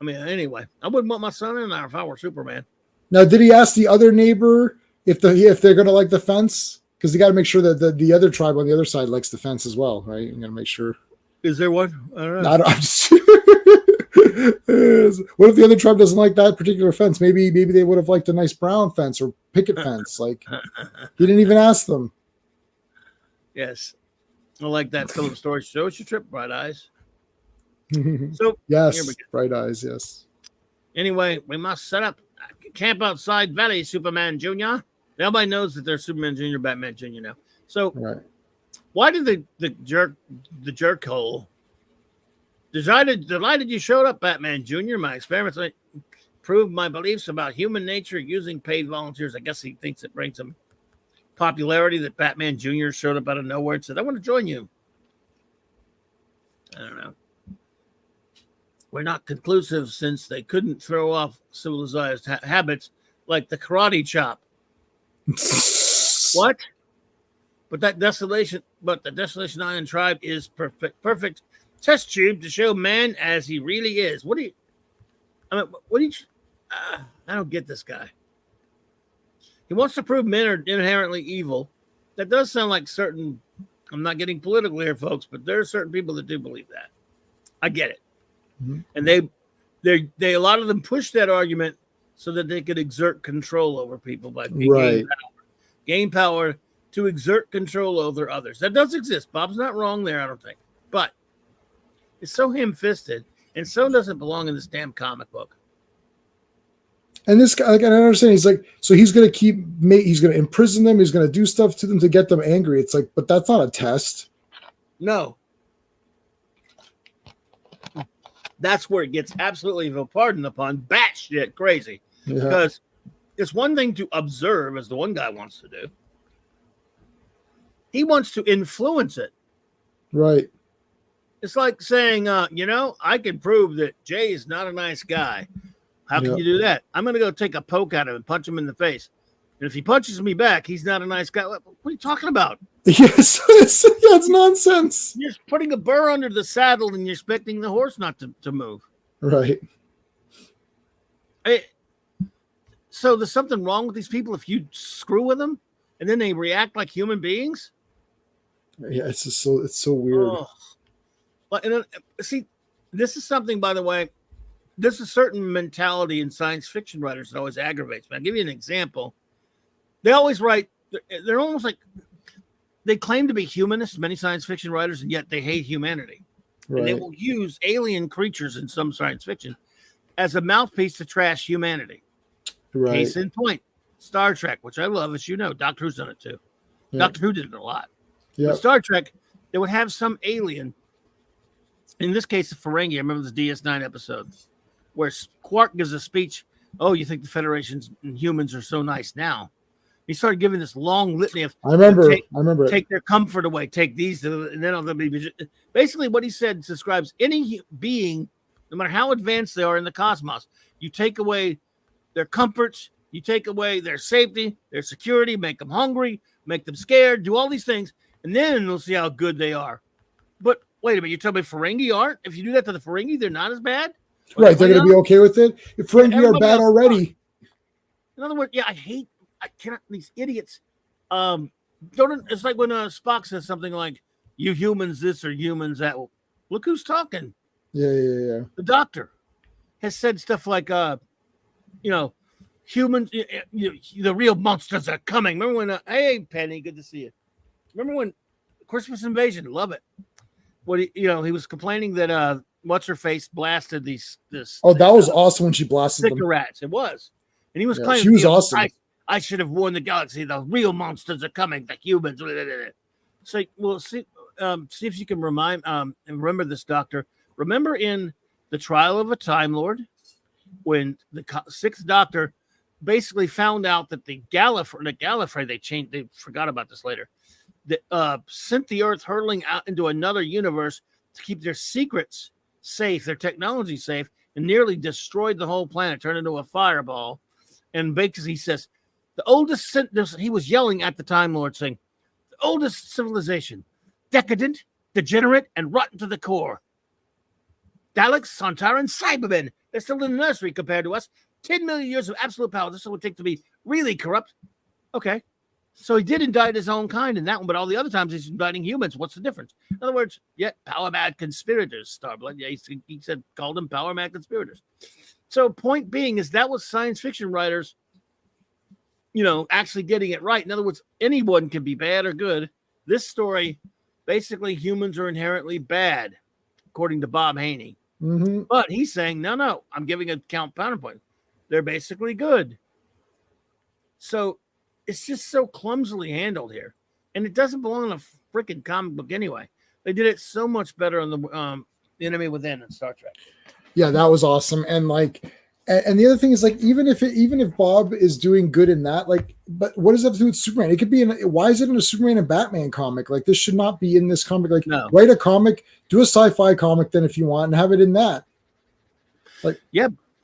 I mean, anyway, I wouldn't want my son in there if I were Superman. Now, did he ask the other neighbor if they're going to like the fence? Because they got to make sure that the other tribe on the other side likes the fence as well, right? You got to make sure. Is there one? I don't know. I'm just what if the other tribe doesn't like that particular fence? Maybe they would have liked a nice brown fence or picket fence. Like, he didn't even ask them. Yes. I like that Philip story. Show us your trip, Bright Eyes. So yes, Bright Eyes, yes. Anyway, we must set up camp outside Valley, Superman Jr. Everybody knows that there's Superman Jr., Batman Jr. now. So why did the jerk hole delighted you showed up, Batman Jr.? My experiments proved my beliefs about human nature using paid volunteers. I guess he thinks it brings him popularity that Batman Jr. showed up out of nowhere and said, I want to join you. I don't know. We're not conclusive since they couldn't throw off civilized habits like the karate chop. What? But the Desolation Island tribe is perfect test tube to show man as he really is. I don't get this guy. He wants to prove men are inherently evil. That does sound like I'm not getting political here, folks, but there are certain people that do believe that. I get it. Mm-hmm. And they a lot of them push that argument so that they could exert control over people by gain power to exert control over others. That does exist. Bob's not wrong there, I don't think. But it's so ham-fisted and so doesn't belong in this damn comic book. And this guy, like, I don't understand. He's like, so he's going to imprison them. He's going to do stuff to them to get them angry. It's like, but that's not a test. No. That's where it gets absolutely, pardon the pun, batshit crazy. Yeah. Because it's one thing to observe, as the one guy wants to do. He wants to influence it. Right. It's like saying, I can prove that Jay is not a nice guy. How can you do that? I'm going to go take a poke at him and punch him in the face. And if he punches me back, he's not a nice guy. What are you talking about? Yes, it's nonsense. You're putting a burr under the saddle and you're expecting the horse not to move. Right. So there's something wrong with these people if you screw with them and then they react like human beings? Yeah, it's so weird. Oh. But see, this is something, by the way, there's a certain mentality in science fiction writers that always aggravates me. I'll give you an example. They always write, they're almost like, they claim to be humanists, many science fiction writers, and yet they hate humanity. Right. And they will use alien creatures in some science fiction as a mouthpiece to trash humanity. Right. Case in point, Star Trek, which I love, as you know, Doctor Who's done it too. Yeah. Doctor Who did it a lot. Yeah. Star Trek, they would have some alien. In this case, the Ferengi. I remember this DS9 episode where Quark gives a speech. Oh, you think the Federations and humans are so nice now? He started giving this long litany of. I remember. Take their comfort away. Take these, and then they'll be. Basically, what he said describes any being, no matter how advanced they are in the cosmos. You take away their comforts, you take away their safety, their security, make them hungry, make them scared, do all these things, and then we'll see how good they are. But wait a minute, you tell me Ferengi aren't? If you do that to the Ferengi, they're not as bad? Right, they're going to be okay with it? If Ferengi are bad already. In other words, I cannot, these idiots. It's like when Spock says something like, you humans this or humans that. Well, look who's talking. Yeah. The Doctor has said stuff like, humans, the real monsters are coming. Remember when, hey, Penny, good to see you. Remember when Christmas Invasion, love it. What he was complaining that what's her face blasted this. Oh, that was awesome when she blasted cigarettes. It was, and he was claiming she was awesome. I should have warned the galaxy. The real monsters are coming. The humans. So, well, see if you can remember this, Doctor. Remember in the Trial of a Time Lord, when the Sixth Doctor basically found out that the Gallifrey, they forgot about this later, that sent the Earth hurtling out into another universe to keep their secrets safe, their technology safe, and nearly destroyed the whole planet, turned into a fireball. And because he says, he was yelling at the Time Lord saying, the oldest civilization, decadent, degenerate, and rotten to the core. Daleks, Sontaran, Cybermen. They're still in the nursery compared to us. 10 million years of absolute power. This is what it would take to be really corrupt. Okay. So he did indict his own kind in that one, but all the other times he's indicting humans. What's the difference? In other words, power mad conspirators, Starblood. Yeah, he called them power mad conspirators. So point being is that was science fiction writers, actually getting it right. In other words, anyone can be bad or good. This story, basically humans are inherently bad, according to Bob Haney. Mm-hmm. But he's saying, no, I'm giving a counterpoint. They're basically good. So it's just so clumsily handled here. And it doesn't belong in a freaking comic book anyway. They did it so much better on the Enemy Within in Star Trek. Yeah, that was awesome. And and the other thing is even if Bob is doing good in that, but what does that have to do with Superman? It could be why is it in a Superman and Batman comic? This should not be in this comic. No. Write a comic, do a sci-fi comic then if you want, and have it in that. Because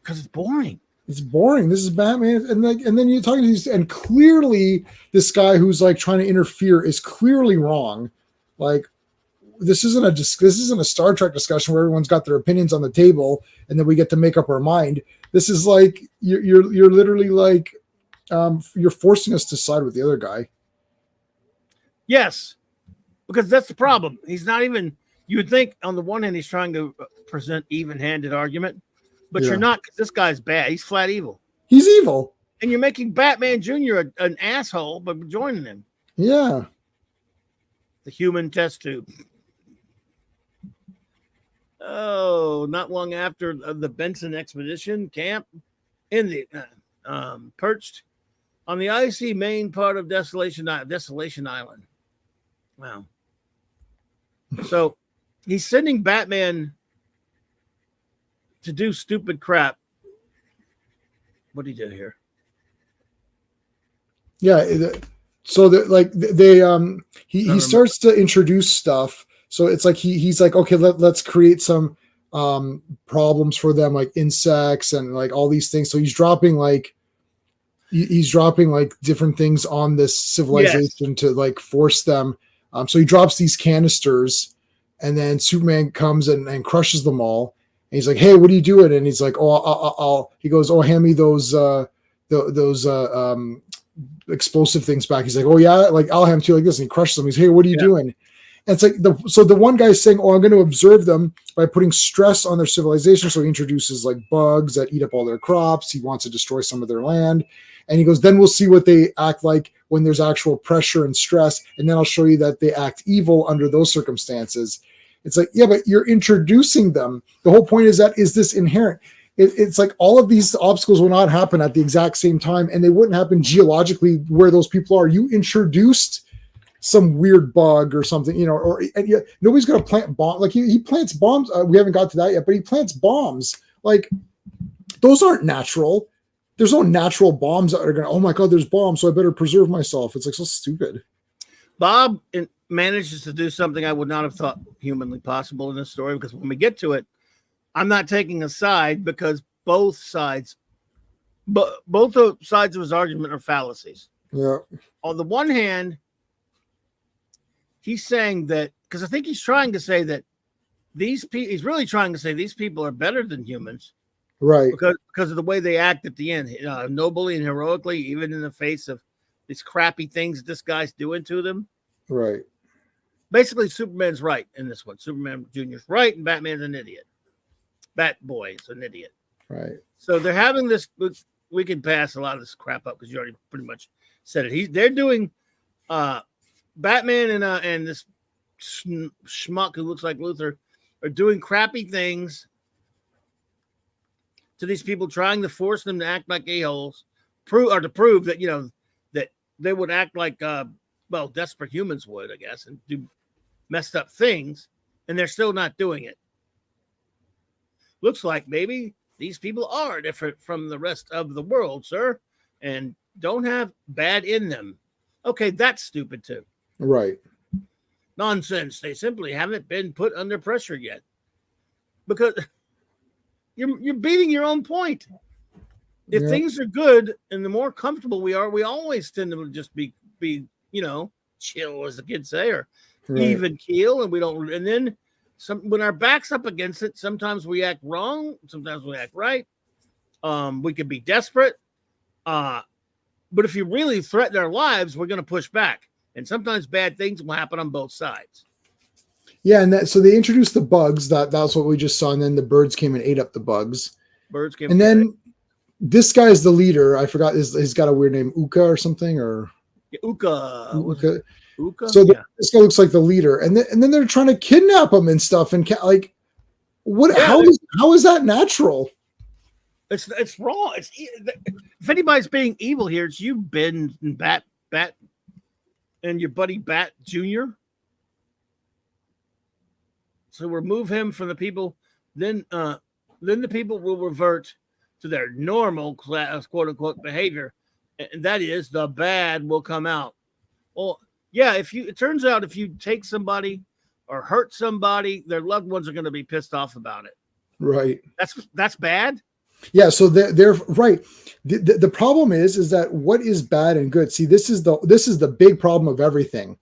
it's boring. It's boring. This is Batman, and then you're talking to these, and clearly this guy who's trying to interfere is clearly wrong. This isn't a Star Trek discussion where everyone's got their opinions on the table and then we get to make up our mind. This is you're literally you're forcing us to side with the other guy. Yes, because that's the problem. He's not even. You would think on the one hand he's trying to present even-handed argument, but you're not. Because this guy's bad. He's flat evil. He's evil, and you're making Batman Jr. an asshole by joining him. Yeah, the human test tube. Oh, not long after the Benson expedition camp in the perched on the icy main part of Desolation Island. Wow. So he's sending Batman to do stupid crap. What did he do here? Yeah. So he starts to introduce stuff. So it's he's okay, let's create some problems for them, like insects and all these things. So he's dropping different things on this civilization to force them. So he drops these canisters, and then Superman comes and crushes them all. And he's like, "Hey, what are you doing?" And he's like, "Oh, he goes, oh, hand me those explosive things back." He's like, "Oh yeah, I'll hand them to you like this." And he crushes them. He's, "Hey, what are you doing?" And it's so the one guy's saying, "Oh, I'm going to observe them by putting stress on their civilization." So he introduces bugs that eat up all their crops. He wants to destroy some of their land. And he goes, "Then we'll see what they act like when there's actual pressure and stress. And then I'll show you that they act evil under those circumstances." It's yeah, but you're introducing them. The whole point is this inherent. it's like all of these obstacles will not happen at the exact same time, and they wouldn't happen geologically where those people are. You introduced some weird bug or something, you know, or nobody's going to plant bomb. Like he plants bombs. We haven't got to that yet, but he plants bombs. Like those aren't natural. There's no natural bombs that are going to, oh my God, there's bombs, so I better preserve myself. It's like so stupid. Bob manages to do something I would not have thought humanly possible in this story, because when we get to it, I'm not taking a side, because both sides of his argument are fallacies. Yeah. On the one hand, he's saying that, because I think he's trying to say that he's really trying to say these people are better than humans, right? Because of the way they act at the end, nobly and heroically, even in the face of these crappy things this guy's doing to them. Right. Basically, Superman's right in this one. Superman Jr.'s right, and Batman's an idiot. Batboy's an idiot. Right. So they're having this. We can pass a lot of this crap up because you already pretty much said it. They're doing. Batman and this schmuck who looks like Luthor are doing crappy things to these people, trying to force them to act like a-holes, to prove that, you know, that they would act like desperate humans would, I guess, and do messed up things, and they're still not doing it. Looks like maybe these people are different from the rest of the world, sir, and don't have bad in them. Okay, that's stupid too. Right. Nonsense. They simply haven't been put under pressure yet, because you're beating your own point. If things are good and the more comfortable we are, we always tend to just be chill, as the kids say, or even keel, and we don't. And then when our back's up against it, sometimes we act wrong, sometimes we act right. We could be desperate, but if you really threaten our lives, we're going to push back. And sometimes bad things will happen on both sides. Yeah, and so they introduced the bugs. That's what we just saw, and then the birds came and ate up the bugs. And then this guy's the leader. I forgot. He's got a weird name, Uka or something, or Uka. So this guy looks like the leader, and then they're trying to kidnap him and stuff. And like, what? Yeah, how is that natural? It's wrong. If anybody's being evil here, it's you, Ben, and Bat, and your buddy Bat Jr. So remove him from the people, then the people will revert to their normal class, quote unquote, behavior, and that is the bad will come out. Well, yeah, it turns out if you take somebody or hurt somebody, their loved ones are going to be pissed off about it. Right. That's bad. Yeah, so they're right. The problem is that what is bad and good? See, this is the big problem of everything.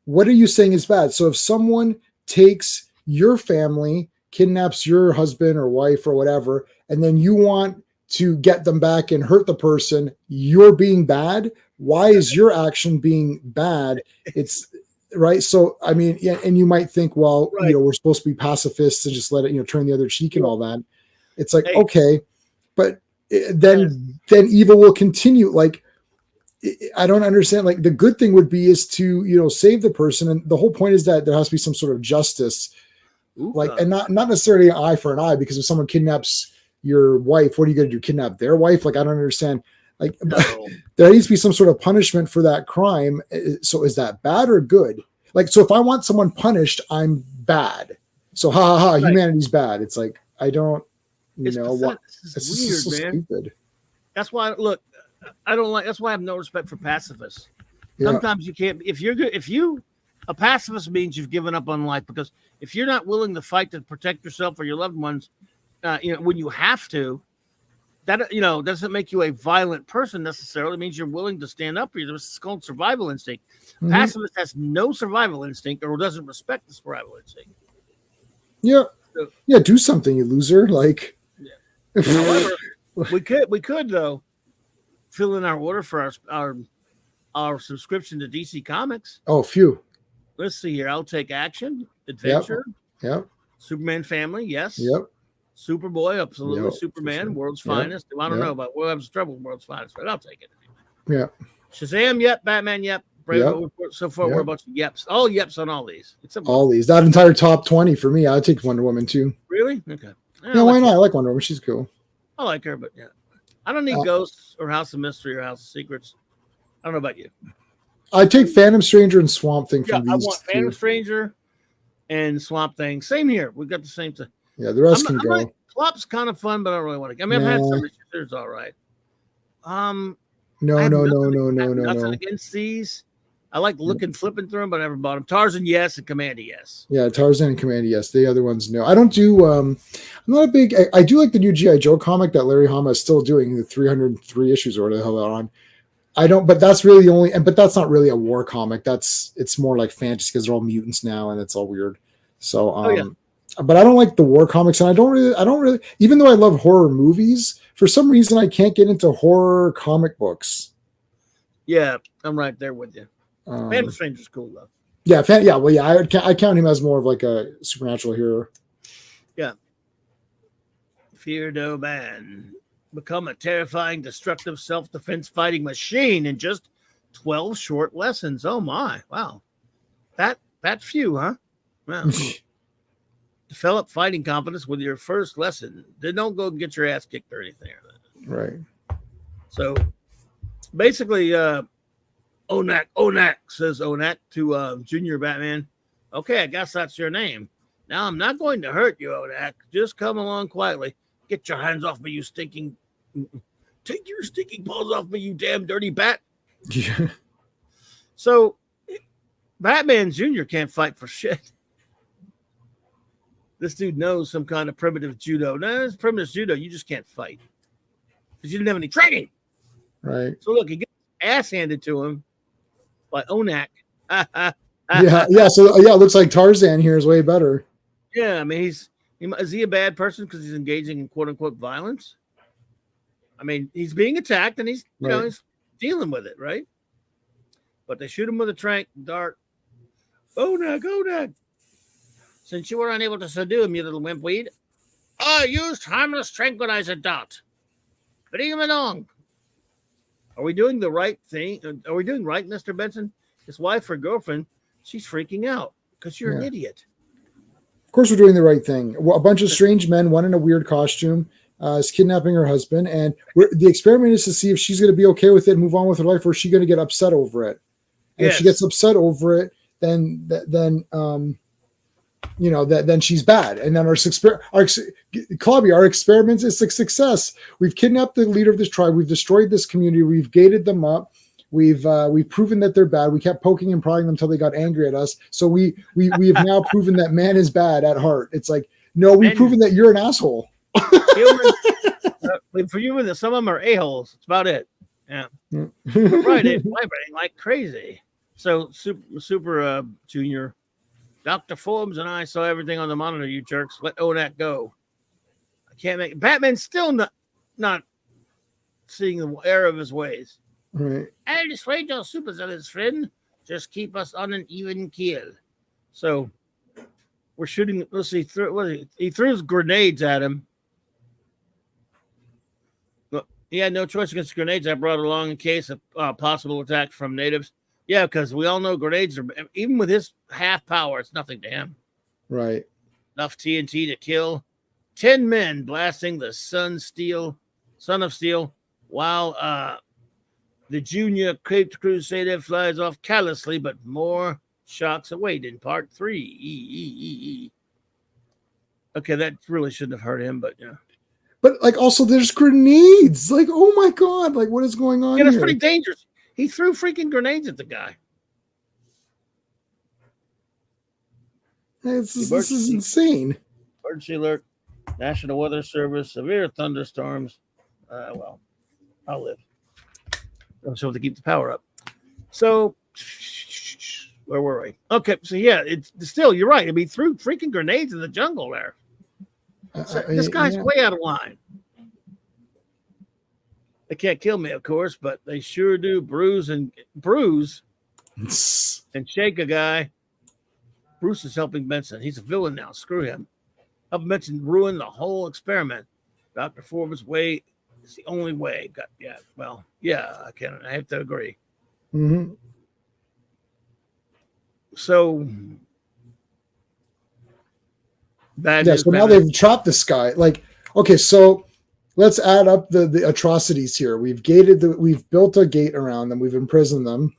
What are you saying is bad? So if someone takes your family, kidnaps your husband or wife or whatever, and then you want to get them back and hurt the person, you're being bad. Why is your action being bad? It's right. So, I mean, yeah, and you might think, well, we're supposed to be pacifists and just let it, turn the other cheek and all that. It's like, okay, but then evil will continue. Like, I don't understand. Like, the good thing would be is to, save the person. And the whole point is that there has to be some sort of justice, and not necessarily an eye for an eye, because if someone kidnaps your wife, what are you going to do? Kidnap their wife? Like, I don't understand. Like, no. There needs to be some sort of punishment for that crime. So is that bad or good? Like, so if I want someone punished, I'm bad. So humanity's bad. It's like, I don't, what? It's weird, so man. Stupid. That's why, look, I don't like, that's why I have no respect for pacifists. Yeah. Sometimes you can't, a pacifist means you've given up on life, because if you're not willing to fight to protect yourself or your loved ones, when you have to, that, doesn't make you a violent person necessarily. It means you're willing to stand up for yourself. It's called survival instinct. Mm-hmm. Pacifist has no survival instinct, or doesn't respect the survival instinct. Yeah. So, do something, you loser. Like, however, we could though fill in our order for our subscription to DC Comics. Oh, phew. Let's see here. I'll Take Action, Adventure. Yep. Superman Family, yes. Yep. Superboy, absolutely. Yep. Superman, World's Finest. I don't know about World's Trouble, World's Finest, but I'll take it. Yeah. Shazam, yep. Batman, yep. So far, we're a bunch of yeps. All yeps on all these. All these. That entire top 20 for me. I'd take Wonder Woman too. Really? Okay. Yeah, why not? I like Wonder Woman. She's cool. I like her, but yeah, I don't need Ghosts or House of Mystery or House of Secrets. I don't know about you. I take Phantom Stranger and Swamp Thing Yeah, from I these want two. Phantom Stranger and Swamp Thing. Same here. We got the same thing. Yeah, the rest can go. Clop's kind of fun, but I don't really want to. I mean, I've had some issues. It's all right. No. Nothing against these. I like looking, flipping through them, but I never bought them. Tarzan, yes, and Commander, yes. Yeah, Tarzan and Commander, yes. The other ones, no. I don't do. I'm not a big. I do like the new GI Joe comic that Larry Hama is still doing, the 303 issues or whatever the hell they're on. I don't, but that's really the only. But that's not really a war comic. It's more like fantasy because they're all mutants now, and it's all weird. So, but I don't like the war comics, and I don't really. Even though I love horror movies, for some reason I can't get into horror comic books. Yeah, I'm right there with you. Phantom Stranger's cool though. Yeah, I count him as more of like a supernatural hero. Yeah. Fear no man. Become a terrifying, destructive self-defense fighting machine in just 12 short lessons. Oh my! Wow, that few, huh? Wow. Develop fighting confidence with your first lesson. Then don't go get your ass kicked or anything. Right. So basically, Onak, says Onak to Junior Batman. Okay, I guess that's your name. Now I'm not going to hurt you, Onak. Just come along quietly. Get your hands off me, you stinking. Take your stinking paws off me, you damn dirty bat. Yeah. So Batman Jr. can't fight for shit. This dude knows some kind of primitive judo. No, it's primitive judo. You just can't fight because you didn't have any training. Right. So look, he gets his ass handed to him by Onak. Yeah. So it looks like Tarzan here is way better. Yeah, I mean, is he a bad person because he's engaging in quote unquote violence? I mean, he's being attacked and he's he's dealing with it, right? But they shoot him with a trank dart. Onak. Since you were unable to subdue him, you little wimpweed, I used harmless tranquilizer dart. Bring him along. Are we doing the right thing? Are we doing right, Mr. Benson? His wife or girlfriend, she's freaking out because you're an idiot. Of course, we're doing the right thing. A bunch of strange men, one in a weird costume, is kidnapping her husband, and the experiment is to see if she's going to be okay with it and move on with her life, or is she going to get upset over it? And if she gets upset over it, then she's bad. And then our CLOBBY, our experiment is a success. We've kidnapped the leader of this tribe. We've destroyed this community. We've gated them up. We've proven that they're bad. We kept poking and prodding them until they got angry at us. So we have now proven that man is bad at heart. It's like, no, we've proven that you're an asshole. For you, some of them are a-holes. That's about it. Yeah. Right. It's vibrating like crazy. So super Junior. Dr. Forbes and I saw everything on the monitor, you jerks. Let Onak go. I can't make Batman's still not seeing the error of his ways. Right. I'll dissuade your superzealous friend. Just keep us on an even keel. So we're shooting. Let's see. He threw grenades at him. Well, he had no choice against grenades I brought along in case of possible attack from natives. Yeah, because we all know grenades are, even with his half power, it's nothing to him. Right. Enough TNT to kill 10 men blasting the Son of Steel, while the Junior Caped Crusader flies off callously, but more shocks await in part 3. Okay, that really shouldn't have hurt him, but yeah. But like, also, there's grenades. Like, oh my god! Like, what is going on? Yeah, that's here? pretty dangerous. He threw freaking grenades at the guy. This is insane. Emergency alert. National Weather Service. Severe thunderstorms. Well, I'll live. I'm supposed to keep the power up. So, where were we? Okay, so yeah, it's still, you're right. I mean, he threw freaking grenades in the jungle there. This guy's way out of line. They can't kill me, of course, but they sure do bruise and shake a guy. Bruce is helping Benson. He's a villain now. Screw him. Help Benson ruin the whole experiment. Dr. Forbes' way is the only way. I have to agree. Mm-hmm. So so now they've trapped this guy. Like, okay, so let's add up the atrocities here. We've built a gate around them. We've imprisoned them.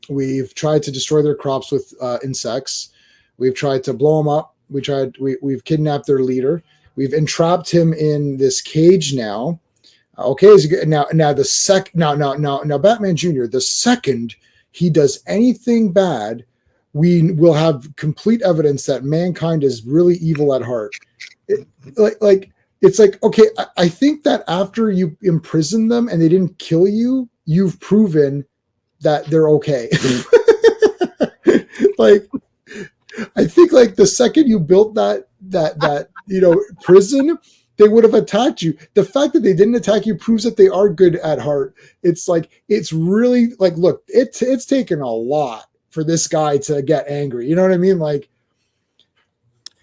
We've tried to destroy their crops with insects. We've tried to blow them up. We've kidnapped their leader. We've entrapped him in this cage now. Okay, now Batman Jr., the second he does anything bad, we will have complete evidence that mankind is really evil at heart. It's like, okay, I think that after you imprison them and they didn't kill you, you've proven that they're okay. Like, I think like the second you built that prison, they would have attacked you. The fact that they didn't attack you proves that they are good at heart. It's like, it's really like, look, it's taken a lot for this guy to get angry. You know what I mean? Like,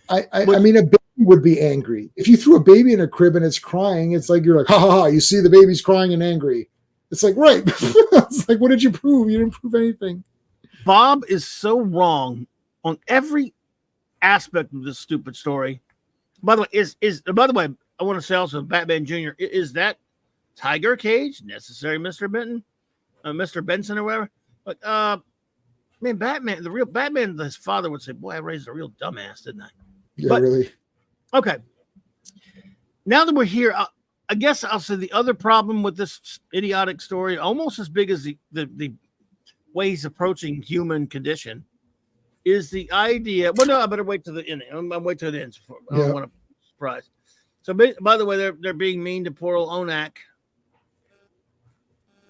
I mean, a baby would be angry. If you threw a baby in a crib and it's crying, it's like, you're like, ha ha ha, you see the baby's crying and angry. It's like, right. It's like, what did you prove? You didn't prove anything. Bob is so wrong on every aspect of this stupid story. By the way, I want to say also, Batman Jr., is that tiger cage necessary, Mr. Benton? Mr. Benson or whatever? But man, Batman, the real Batman, his father would say, boy, I raised a real dumbass, didn't I? Yeah, really. Okay. Now that we're here, I guess I'll say the other problem with this idiotic story, almost as big as the way he's approaching human condition, is the idea. Well, no, I better wait to the end. I'm wait till the end. I don't want to surprise. So, by the way, they're being mean to poor old Onak,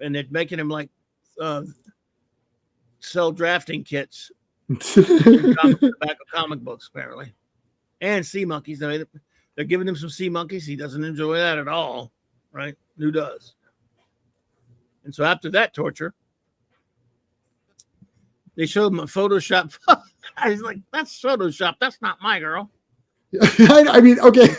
and they're making him like sell drafting kits, comic books apparently, and sea monkeys. They're giving him some sea monkeys. He doesn't enjoy that at all, right? Who does? And so after that torture, they showed him a Photoshop. I was like, that's Photoshop. That's not my girl. I mean, okay.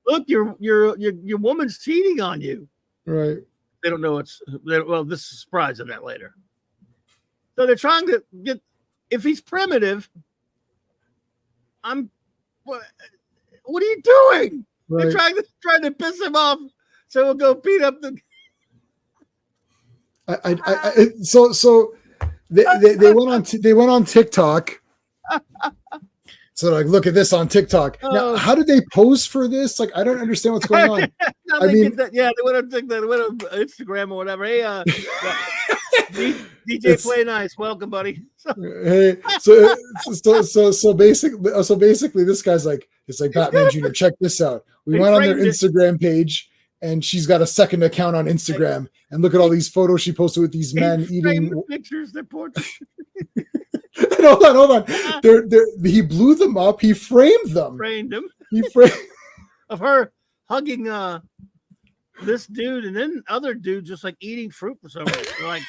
Look, your woman's cheating on you. Right. They don't know well, this is a surprise of that later. So they're trying to get, if he's primitive, what are you doing? Right. They're trying to piss him off, so we'll go beat up the. So they went on TikTok. So like, look at this on TikTok. Now, how did they pose for this? Like, I don't understand what's going on. I mean, they went on TikTok, they went on Instagram or whatever. Hey, DJ Play Nice, welcome, buddy. Hey, so basically, this guy's like, it's like Batman Jr. Check this out. We went on their Instagram page, and she's got a second account on Instagram. And look at all these photos she posted with these men eating the pictures. They're portraits. Hold on. He blew them up. He framed them. He framed of her hugging this dude, and then other dude just like eating fruit for some reason. Like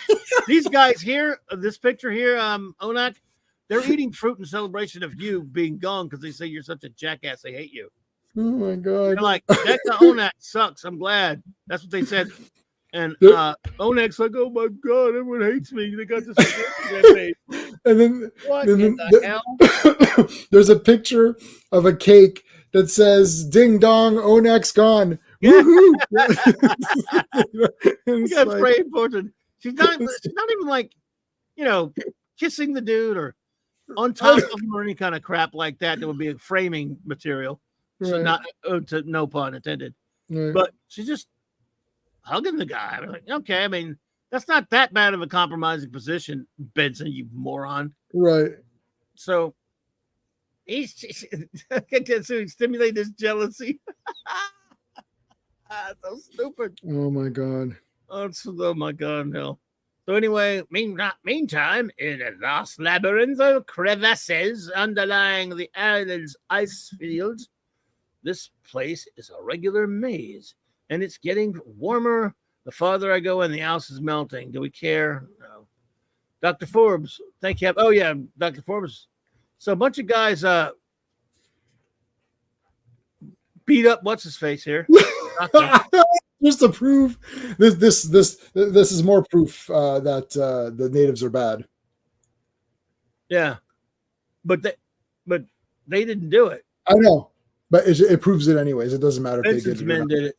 these guys here, this picture here, Onak, they're eating fruit in celebration of you being gone because they say you're such a jackass. They hate you. Oh my god! They're like, that Onak sucks. I'm glad. That's what they said. And Onak's like, oh my god, everyone hates me. They got this page. And then, what in the hell? There's a picture of a cake that says "Ding dong, Onak's gone." Yeah. Woohoo! She's got framed portrait. She's not even like, kissing the dude or on top of him or any kind of crap like that. That would be a framing material. So Right. No pun intended. Right. But she's just hugging the guy. I'm like, okay, I mean, that's not that bad of a compromising position, Benson, you moron. Right. So he's to stimulate this jealousy. So stupid. Oh my god. Oh my god, no. So anyway, meantime, in a vast labyrinth of crevasses underlying the island's ice field, this place is a regular maze, and it's getting warmer the farther I go in. The house is melting. Do we care? No. Dr. Forbes, thank you. Oh yeah, Dr. Forbes. So a bunch of guys beat up what's his face here. Just to prove this is more proof that the natives are bad. Yeah, but they didn't do it. I know. But it proves it anyways. It doesn't matter if Benson's they did it. men did it.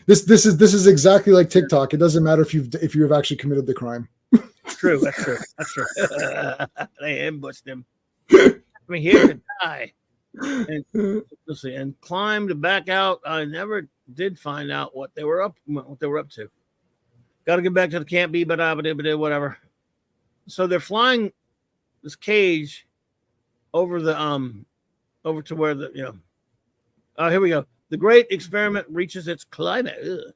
This is exactly like TikTok. It doesn't matter if you have actually committed the crime. True. That's true. That's true. They ambushed him. I mean, here to die. And let's see, and climbed back out. I never did find out what they were up to. Got to get back to the camp. Whatever. So they're flying this cage over the over to where the here we go. The great experiment reaches its climax. Ugh.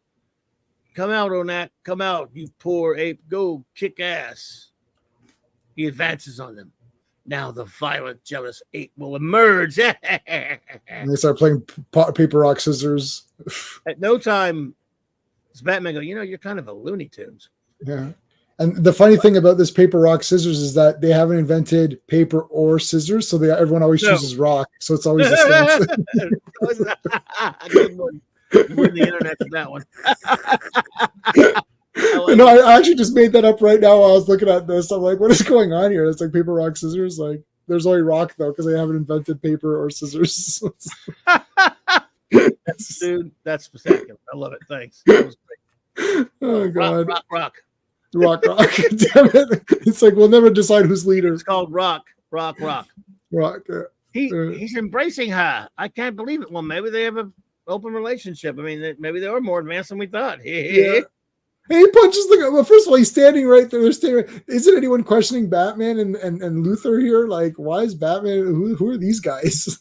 Come out, Onak. Come out, you poor ape. Go kick ass. He advances on them. Now the violent, jealous ape will emerge. And they start playing paper, rock, scissors. At no time does Batman go, you're kind of a Looney Tunes. Yeah. And the funny thing about this paper, rock, scissors is that they haven't invented paper or scissors. So everyone always chooses rock. So it's always the same. Good one. Win the internet for that one. No, I actually just made that up right now while I was looking at this. I'm like, what is going on here? It's like paper, rock, scissors. Like, there's only rock though, because they haven't invented paper or scissors. Dude, that's spectacular. I love it. Thanks. That was great. Oh God. Rock. Damn it. It's like we'll never decide who's leader. It's called Rock. Rock. He's embracing her. I can't believe it. Well, maybe they have an open relationship. I mean, maybe they are more advanced than we thought. Yeah. Hey, he punches the guy. Well, first of all, he's standing right there. They're standing right. Isn't anyone questioning Batman and Luthor here? Like, why is Batman? Who are these guys?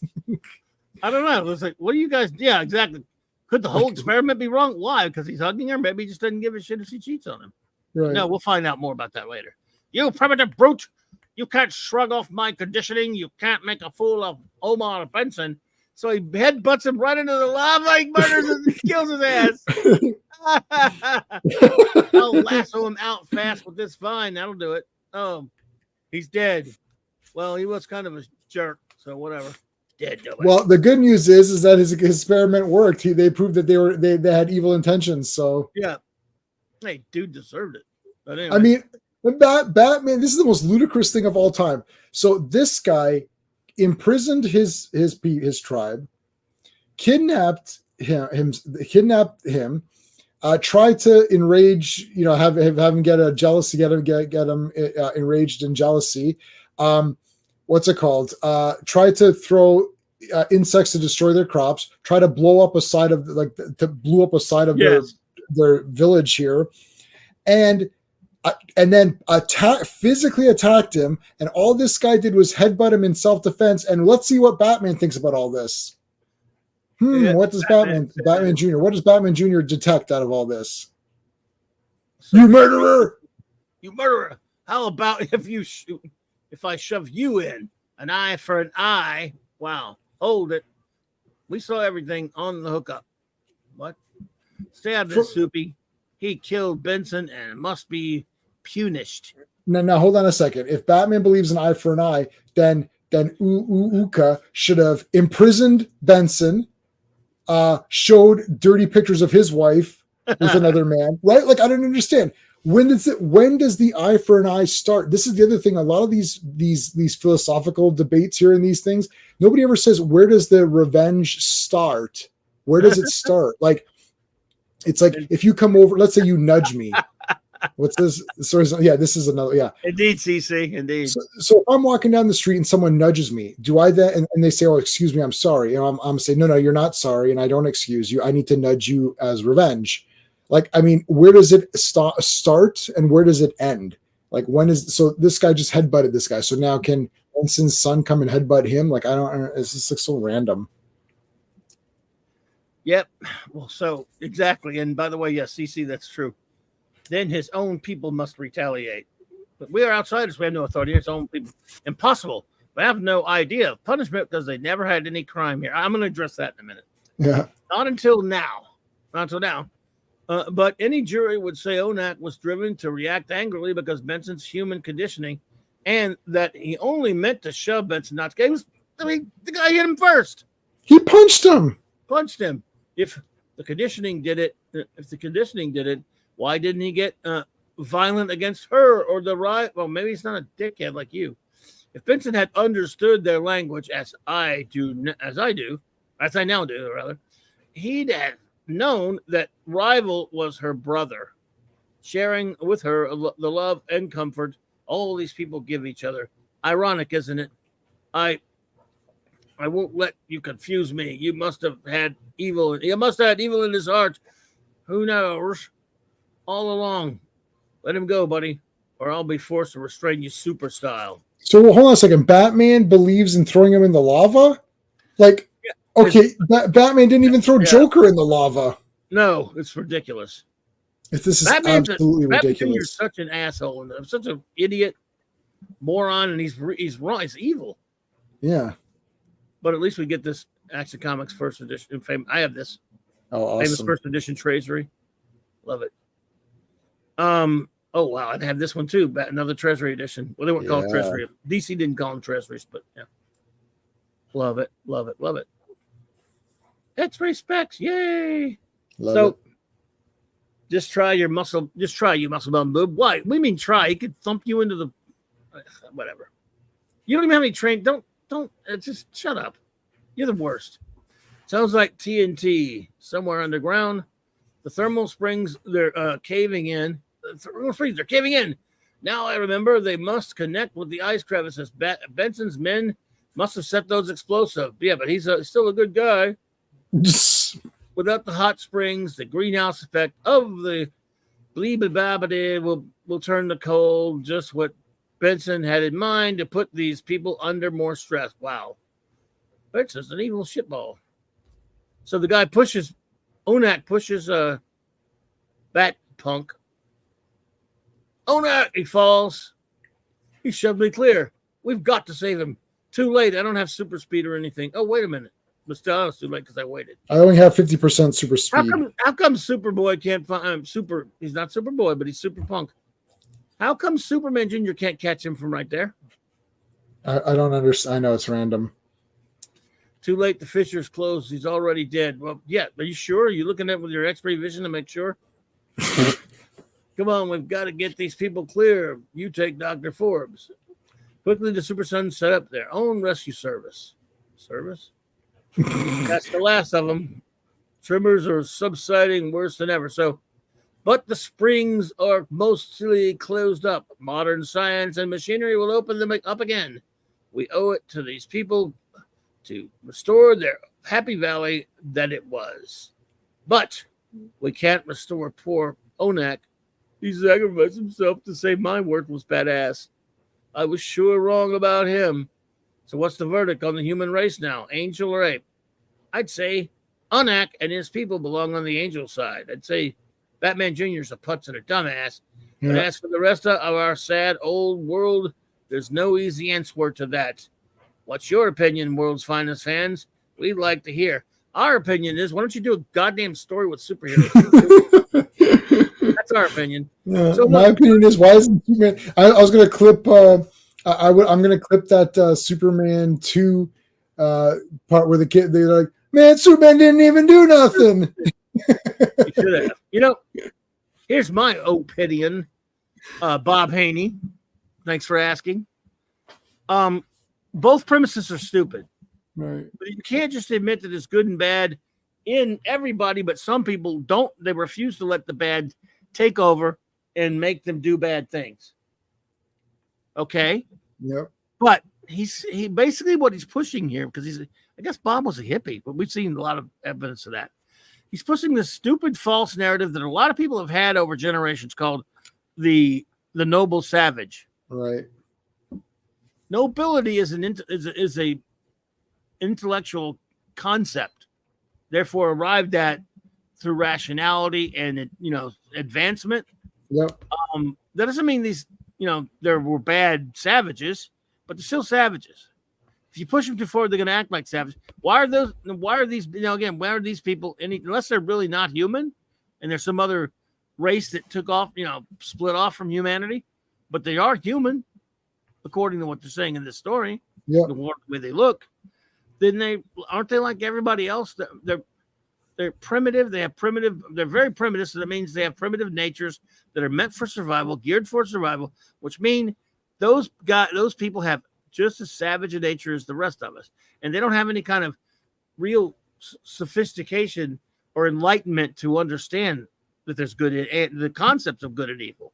I don't know. It's like, what do you guys? Yeah, exactly. Could the whole experiment be wrong? Why? Because he's hugging her. Maybe he just doesn't give a shit if she cheats on him. Right. No, we'll find out more about that later. You primitive brute! You can't shrug off my conditioning. You can't make a fool of Omar Benson. So he headbutts him right into the lava. He murders him and kills his ass. I'll lasso him out fast with this vine. That'll do it. Oh, he's dead. Well, he was kind of a jerk, so whatever. Dead. Nobody. Well, the good news is that his experiment worked. They proved that they had evil intentions. So yeah, hey, dude deserved it. But anyway. I mean, Batman. This is the most ludicrous thing of all time. So this guy imprisoned his tribe, kidnapped him, tried to enrage, have him get a jealousy, get him enraged in jealousy. What's it called? Try to throw insects to destroy their crops. Try to blow up a side of their village here, and then physically attacked him. And all this guy did was headbutt him in self-defense. And let's see what Batman thinks about all this. What does Batman Jr. What does Batman Jr. detect out of all this? You murderer! You murderer! How about if I shove you in an eye for an eye? Wow, hold it. We saw everything on the hookup. What? Stay out of this, Soupy. He killed Benson and must be punished. No, hold on a second. If Batman believes an eye for an eye, then Uka should have imprisoned Benson, showed dirty pictures of his wife with another man, right? Like, I don't understand. When does the eye for an eye start? This is the other thing. A lot of these philosophical debates here in these things, nobody ever says, where does the revenge start? Where does it start? Like, it's like if you come over, let's say you nudge me. What's this? Sorry, yeah, this is another. Yeah, indeed, CC, indeed. So if I'm walking down the street and someone nudges me, do I then? And they say, "Oh, excuse me, I'm sorry." I'm saying, "No, you're not sorry, and I don't excuse you. I need to nudge you as revenge." Like, I mean, where does it start and where does it end? Like, so this guy just headbutted this guy. So now can Benson's son come and headbutt him? Like, I don't. It's just like so random. Yep. Well, so exactly. And by the way, yes, CC, that's true. Then his own people must retaliate. But we are outsiders. We have no authority. His own people. Impossible. We have no idea of punishment because they never had any crime here. I'm going to address that in a minute. Yeah. Not until now. But any jury would say Onak was driven to react angrily because Benson's human conditioning and that he only meant to shove Benson, not to the guy hit him first. He punched him. If the conditioning did it, why didn't he get violent against her or the right? Well, maybe he's not a dickhead like you. If Benson had understood their language as I do, as I now do, rather, he'd have known that Rival was her brother, sharing with her the love and comfort all these people give each other. Ironic, isn't it? I won't let you confuse me. You must have had evil. You must have had evil in his heart. Who knows? All along. Let him go, buddy, or I'll be forced to restrain you super style. So hold on a second. Batman believes in throwing him in the lava? Like, okay, Batman didn't even throw Joker in the lava. No, it's ridiculous. This is absolutely ridiculous. You're such an asshole and I'm such an idiot, moron, and he's wrong. He's evil. Yeah. But at least we get this Action Comics first edition. I have this. Oh, awesome. Famous first edition Treasury. Love it. Oh wow, I have this one too. Another Treasury edition. Well, they weren't called Treasury. DC didn't call them Treasuries, but yeah. Love it, love it, love it. X-ray specs, yay! Love it. Just try you muscle bum boob. Why? We mean try. He could thump you into the whatever. You don't even have any train. Don't just shut up. You're the worst. Sounds like TNT somewhere underground. The thermal springs, they're caving in. The thermal springs, they're caving in. Now I remember they must connect with the ice crevices. Benson's men must have set those explosives. Yeah, but he's still a good guy. Without the hot springs, the greenhouse effect of the bleebababity will turn the cold. Just what Benson had in mind to put these people under more stress. Wow. Benson's an evil shitball. So the guy Onak pushes Bat Punk. Onak, he falls. He shoved me clear. We've got to save him. Too late. I don't have super speed or anything. Oh, wait a minute. But still, it's too late because I waited. I only have 50% super speed. How come Superboy can't find Super? He's not Superboy, but he's Super Punk. How come Superman Jr. can't catch him from right there? I don't understand. I know it's random. Too late. The fissures closed. He's already dead. Well, yeah. Are you sure? Are you looking at it with your X-ray vision to make sure? Come on, we've got to get these people clear. You take Dr. Forbes. Quickly, the Super Sons set up their own rescue service. That's the last of them. Tremors are subsiding worse than ever. But the springs are mostly closed up. Modern science and machinery will open them up again. We owe it to these people to restore their happy valley that it was. But we can't restore poor Onak. He sacrificed himself to say my work was badass. I was sure wrong about him. So what's the verdict on the human race now? Angel or ape? I'd say Onak and his people belong on the angel side. I'd say Batman Jr. is a putz and a dumbass. Yeah. But as for the rest of our sad old world, there's no easy answer to that. What's your opinion, world's finest fans? We'd like to hear. Our opinion is, why don't you do a goddamn story with superheroes? That's our opinion. So my opinion is, why isn't Superman? I was going to clip. I'm going to clip that Superman 2 part where the kid, they're like, "Man, Superman didn't even do nothing." You should have. You know, here's my opinion. Bob Haney, thanks for asking. Both premises are stupid. Right. But you can't just admit that it's good and bad in everybody, but some people don't. They refuse to let the bad take over and make them do bad things. Okay? Yep. But he basically what he's pushing here, because I guess Bob was a hippie, but we've seen a lot of evidence of that. He's pushing this stupid false narrative that a lot of people have had over generations called the noble savage. Right. Nobility is a intellectual concept, therefore arrived at through rationality and advancement. Yep. That doesn't mean these there were bad savages, but they're still savages. If you push them too far, they're going to act like savages. Why are these people unless they're really not human and there's some other race that took off, split off from humanity, but they are human according to what they're saying in this story. Yeah. The way they look. Then aren't they like everybody else? They're primitive. They're very primitive. So that means they have primitive natures that are meant for survival, geared for survival, which mean those people have just as savage a nature as the rest of us. And they don't have any kind of real sophistication or enlightenment to understand that there's good and the concepts of good and evil.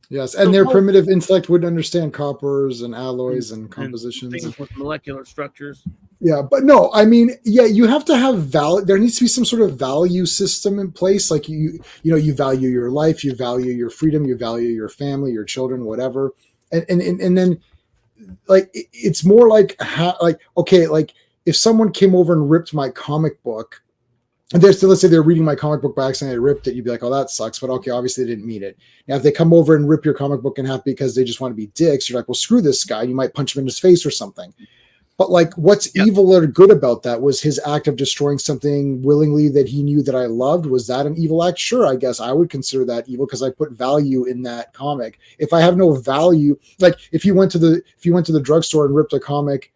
Yes, and their primitive intellect would understand coppers and alloys and compositions. Things with molecular structures. Yeah, but no, I mean, yeah, you have to have value. There needs to be some sort of value system in place. Like you value your life, you value your freedom, you value your family, your children, whatever. And then like it's more like okay, like if someone came over and ripped my comic book, and let's say they're reading my comic book by accident, they ripped it, you'd be like, oh, that sucks. But okay, obviously they didn't mean it. Now, if they come over and rip your comic book in half because they just want to be dicks, you're like, well, screw this guy. You might punch him in his face or something. But like, what's evil or good about that? Was his act of destroying something willingly that he knew that I loved? Was that an evil act? Sure, I guess I would consider that evil because I put value in that comic. If I have no value, like if you went to the drugstore and ripped a comic,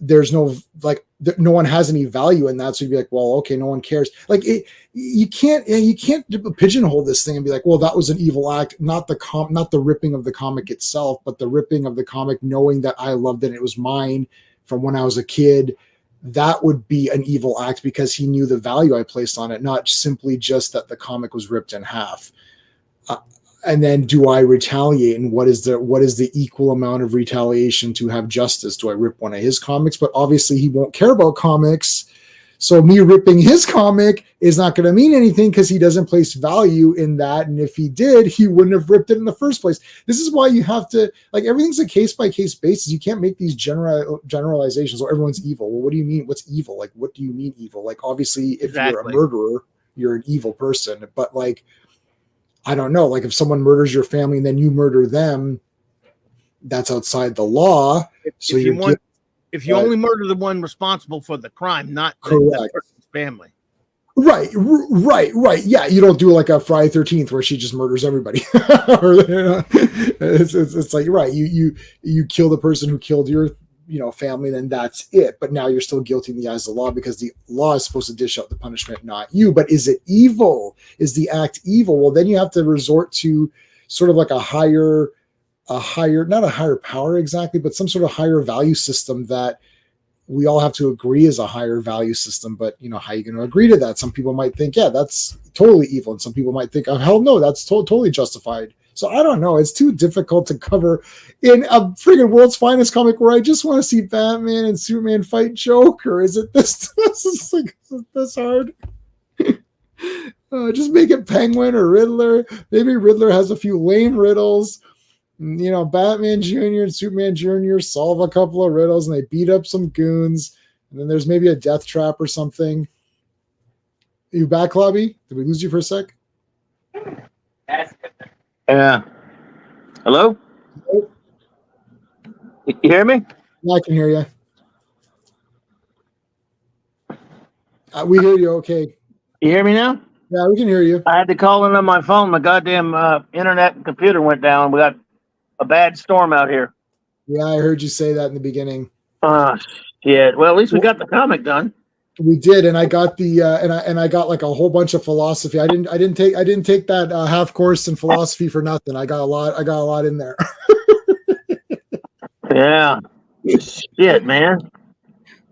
there's no no one has any value in that, so you'd be like, well, okay, no one cares. Like you can't pigeonhole this thing and be like, well, that was an evil act, not the ripping of the comic itself, but the ripping of the comic, knowing that I loved it, and it was mine from when I was a kid. That would be an evil act because he knew the value I placed on it, not simply just that the comic was ripped in half. And then do I retaliate? And what is the equal amount of retaliation to have justice? Do I rip one of his comics? But obviously he won't care about comics. So me ripping his comic is not going to mean anything because he doesn't place value in that. And if he did, he wouldn't have ripped it in the first place. This is why you have to, like, everything's a case by case basis. You can't make these generalizations. Or everyone's evil. Well, what do you mean? What's evil? Like, what do you mean evil? Like, obviously if you're a murderer, you're an evil person, but like, I don't know, like if someone murders your family and then you murder them, that's outside the law. So if you only murder the one responsible for the crime, not the person's family. Right. Yeah, you don't do like a Friday 13th where she just murders everybody. It's like, right, you kill the person who killed your family, then that's it. But now you're still guilty in the eyes of the law because the law is supposed to dish out the punishment, not you. But is it evil? Is the act evil? Well, then you have to resort to sort of like a higher, not a higher power exactly, but some sort of higher value system that we all have to agree is a higher value system. But how are you going to agree to that? Some people might think, yeah, that's totally evil. And some people might think, oh, hell no, that's totally justified. So I don't know. It's too difficult to cover in a friggin' world's finest comic where I just want to see Batman and Superman fight Joker. Is it this? Is it this hard? Just make it Penguin or Riddler. Maybe Riddler has a few lame riddles. Batman Jr. and Superman Jr. solve a couple of riddles and they beat up some goons. And then there's maybe a death trap or something. Are you back, Clobby? Did we lose you for a sec? Yeah. Hello? You hear me? Yeah, I can hear you. We hear you okay. You hear me now? Yeah, we can hear you. I had to call in on my phone. My goddamn internet and computer went down. We got a bad storm out here. Yeah, I heard you say that in the beginning. Shit. Well, at least we got the comic done. We did, and I got the and I got like a whole bunch of philosophy. I didn't take that half course in philosophy for nothing. I got a lot in there. Yeah. Shit, man.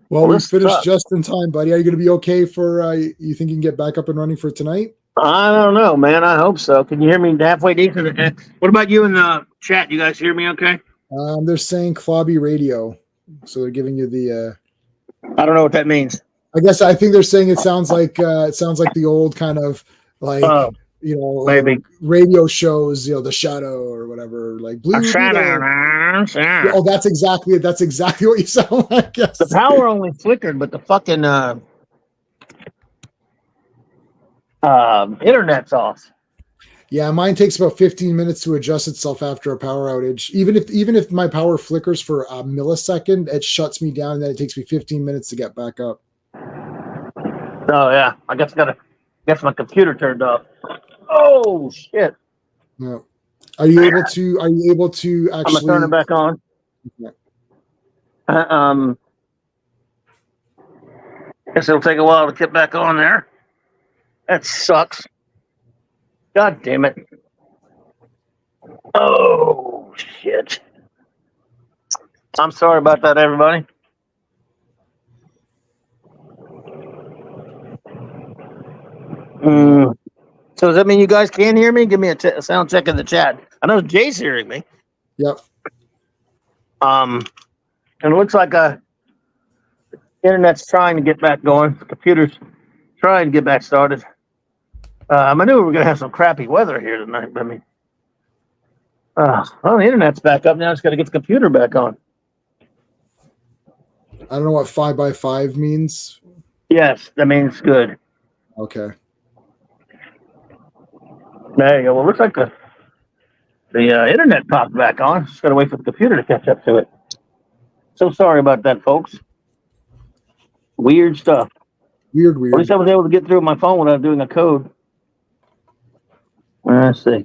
Well, we finished just in time, buddy. Are you going to be okay for? You think you can get back up and running for tonight? I don't know, man. I hope so. Can you hear me halfway decent? What about you in the chat? You guys hear me okay? They're saying CLOBBY radio, so they're giving you the. I don't know what that means. I think they're saying it sounds like the old kind of like maybe radio shows, the Shadow or whatever, like Blue Shadow. Yeah. Oh, that's exactly what you sound like. Yes. The power only flickered, but the fucking internet's off. Yeah, mine takes about 15 minutes to adjust itself after a power outage. Even if my power flickers for a millisecond, it shuts me down, and then it takes me 15 minutes to get back up. Oh yeah, I guess my computer turned off. Oh shit! No, are you able to actually? I'm gonna turn it back on. Yeah. Guess it'll take a while to get back on there. That sucks. God damn it! Oh shit! I'm sorry about that, everybody. So does that mean you guys can hear me? Give me a sound check in the chat. I know Jay's hearing me. Yep. And it looks like internet's trying to get back going. The computer's trying to get back started. I knew we were going to have some crappy weather here tonight. I mean, well, the internet's back up now. Just got to get the computer back on. I don't know what 5x5 means. Yes, that means good. Okay. There you go. Well, looks like the internet popped back on. Just got to wait for the computer to catch up to it. So sorry about that, folks. Weird stuff. Weird. At least I was able to get through my phone without doing a code. Let's see.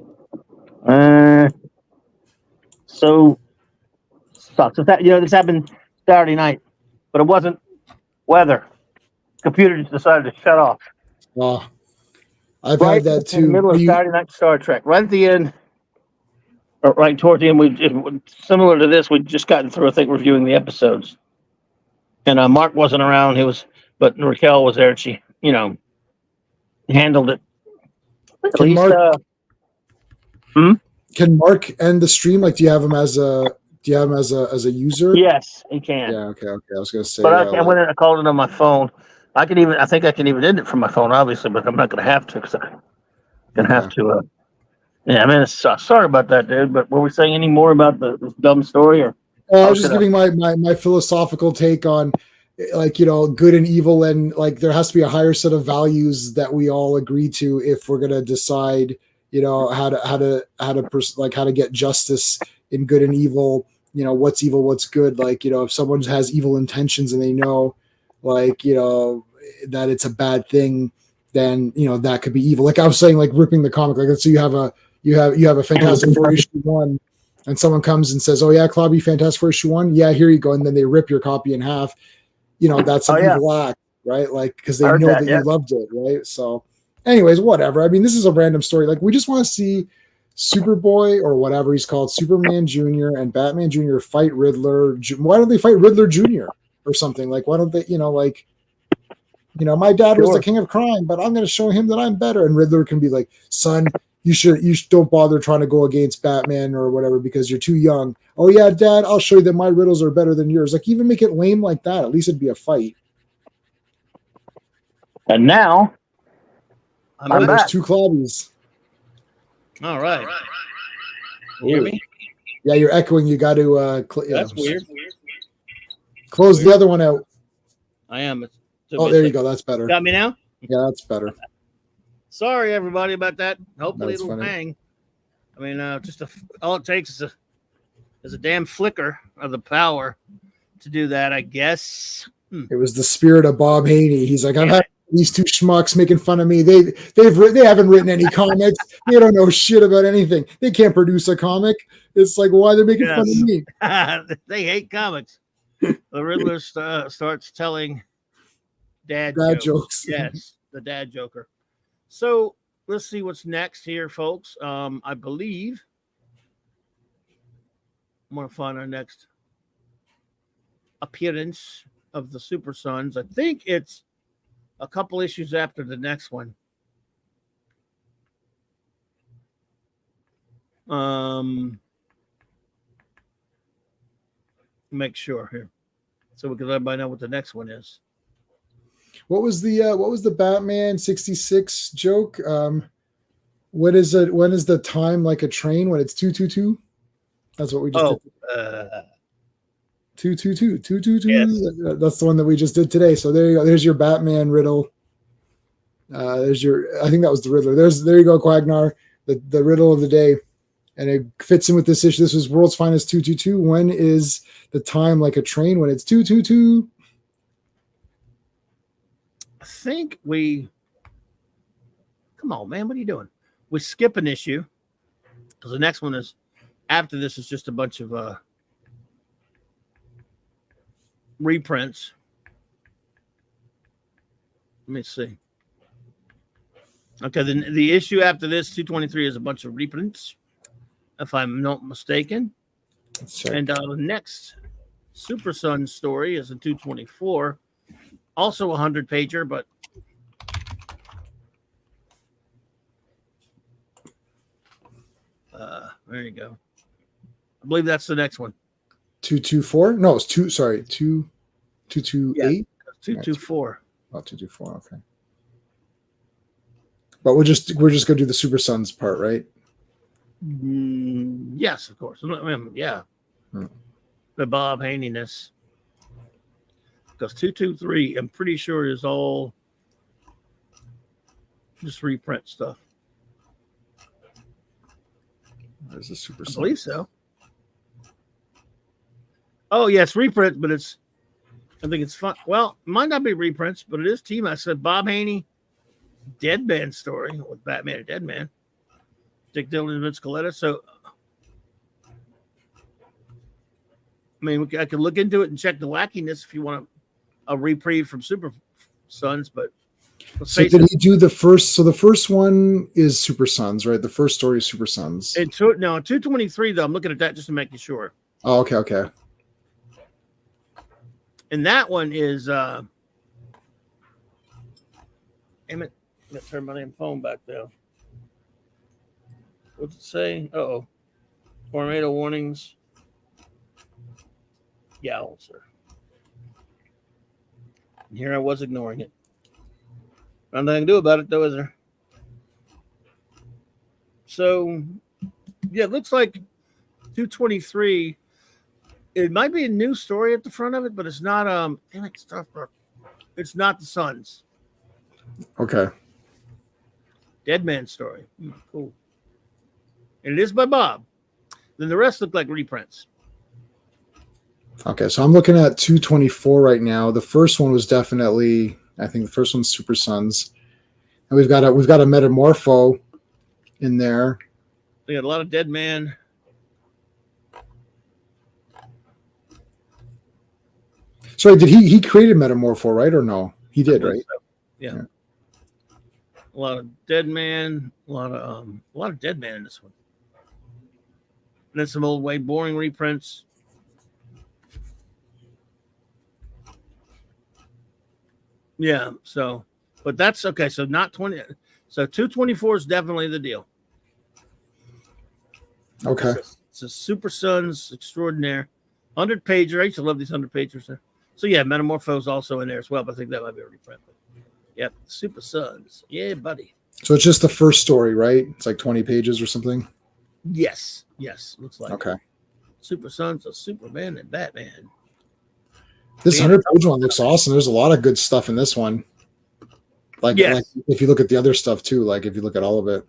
So sucks. This happened Saturday night, but it wasn't weather. Computer just decided to shut off. Oh, I've had that too. In the middle of Saturday Night Star Trek, right at the end, or right toward the end. Similar to this, we'd just gotten through, I think, reviewing the episodes, and Mark wasn't around. But Raquel was there, and she, handled it. At least, Can Mark end the stream? Like, do you have him as a user? Yes, he can. Yeah. Okay. I was gonna say. But I went in. I called it on my phone. I think I can even end it from my phone, obviously, but I'm not going to have to because I'm going to have to. Yeah, I mean, sorry about that, dude. But were we saying any more about this dumb story? Or I was just giving my philosophical take on, like, good and evil, and like there has to be a higher set of values that we all agree to if we're going to decide, how to get justice in good and evil. What's evil, what's good. Like, if someone has evil intentions and they know, like, that it's a bad thing, then that could be evil. Like I was saying, like ripping the comic. Like, let's say you have a Fantastic Four issue 1, and someone comes and says, "Oh yeah, Clobby, Fantastic Four issue 1. Yeah, here you go," and then they rip your copy in half. That's an evil act, right? Like, because they know that you loved it, right? So, anyways, whatever. I mean, this is a random story. Like, we just want to see Superboy, or whatever he's called, Superman Jr. and Batman Jr. fight Riddler. Why don't they fight Riddler Jr. or something? Like, why don't they, my dad was the king of crime, but I'm going to show him that I'm better. And Riddler can be like, son, you should don't bother trying to go against Batman or whatever because you're too young. Oh yeah, Dad, I'll show you that my riddles are better than yours. Like, even make it lame like that. At least it'd be a fight. And now, there's 2 Clobbies. All right. You hear me? Yeah, you're echoing. You got to. That's weird. Close the other one out. I am. There you go. That's better. Got me now? Yeah, that's better. Sorry, everybody, about that. Hopefully That's it'll funny. hang. I mean, all it takes is a damn flicker of the power to do that, I guess. It was the spirit of Bob Haney. He's like, I've had these 2 schmucks making fun of me. They haven't written any comics. They don't know shit about anything. They can't produce a comic. It's like, why they're making fun of me? They hate comics. The Riddler starts telling dad jokes. Yes, the dad joker. So let's see what's next here, folks. I believe I'm going to find our next appearance of the Super Sons. I think it's a couple issues after the next one. Make sure here, so we can let everybody know what the next one is. What was the Batman 66 joke? When is the time like a train when it's 222? That's what we just did. 222. Yes. That's the one that we just did today. So there you go. There's your Batman riddle. I think that was the Riddler. There you go, Quagnar. The riddle of the day. And it fits in with this issue. This is World's Finest 222. When is the time like a train when it's 222? I think come on, man, what are you doing? We skip an issue because the next one is after this is just a bunch of reprints. Let me see. Okay, the issue after this, 223, is a bunch of reprints, if I'm not mistaken. Sure. And the next Super Sun story is a 224, also a 100-pager, but There you go. I believe that's the next one. 224? No, it's 228. 224. Oh, 224. Okay. But we're just gonna do the Super Sons part, right? Yes, of course. Yeah. The Bob Haney-ness. Because 223, I'm pretty sure is all just reprint stuff. There's the Super Sons. I believe so. Oh, yeah, it's reprint, but I think it's fun. Well, it might not be reprints, but it is team. I said Bob Haney, Dead Man story with Batman and Dead Man. Dick Dillon and Vince Coletta. So, I mean, I could look into it and check the wackiness if you want a reprieve from Super Sons, but so did he do the first? So the first one is Super Sons, right? The first story is Super Sons. And 223 though. I'm looking at that just to make sure. Oh, okay. And that one is damn it. Let's turn my damn phone back down. What's it say? Uh-oh. Tornado warnings. Yeah, sir. And here I was ignoring it. Nothing I can do about it, though, is there? So, yeah, it looks like 223. It might be a new story at the front of it, but it's not. Damn it, stuff. It's not the Sons. Okay. Dead Man story. Cool. And it is by Bob. Then the rest look like reprints. Okay, so I'm looking at 224 right now. The first one was definitely, I think the first one's Super Sons, and we've got a Metamorpho in there. We got a lot of Dead Man. Sorry, did he created Metamorpho, right, or no? He did, right? So. Yeah. A lot of Dead Man, a lot of Dead Man in this one. And then some old Wade Boring reprints. Yeah, so, but that's okay. So not 20. So 224 is definitely the deal. Okay. It's a Super Sons Extraordinaire 100 pager. I used to love these 100 pagers there. So yeah, Metamorpho is also in there as well, but I think that might be a reprint. Yep, Super Sons. Yeah, buddy. So it's just the first story, right? It's like 20 pages or something. Yes, looks like okay. It. Super Sons of Superman and Batman. This 100-page one looks awesome. There's a lot of good stuff in this one. Like if you look at the other stuff too, like if you look at all of it.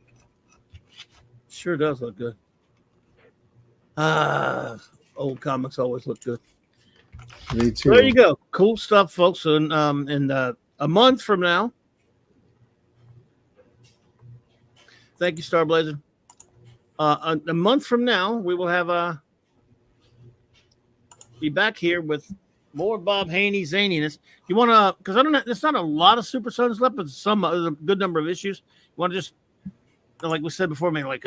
Sure does look good. Old comics always look good. Me too. So there you go. Cool stuff, folks. And a month from now. Thank you, Star Blazer. A month from now, we will have be back here with more Bob Haney zaniness. You want to, because I don't know, there's not a lot of Super Sons left, but some a good number of issues. You want to just, like we said before, maybe like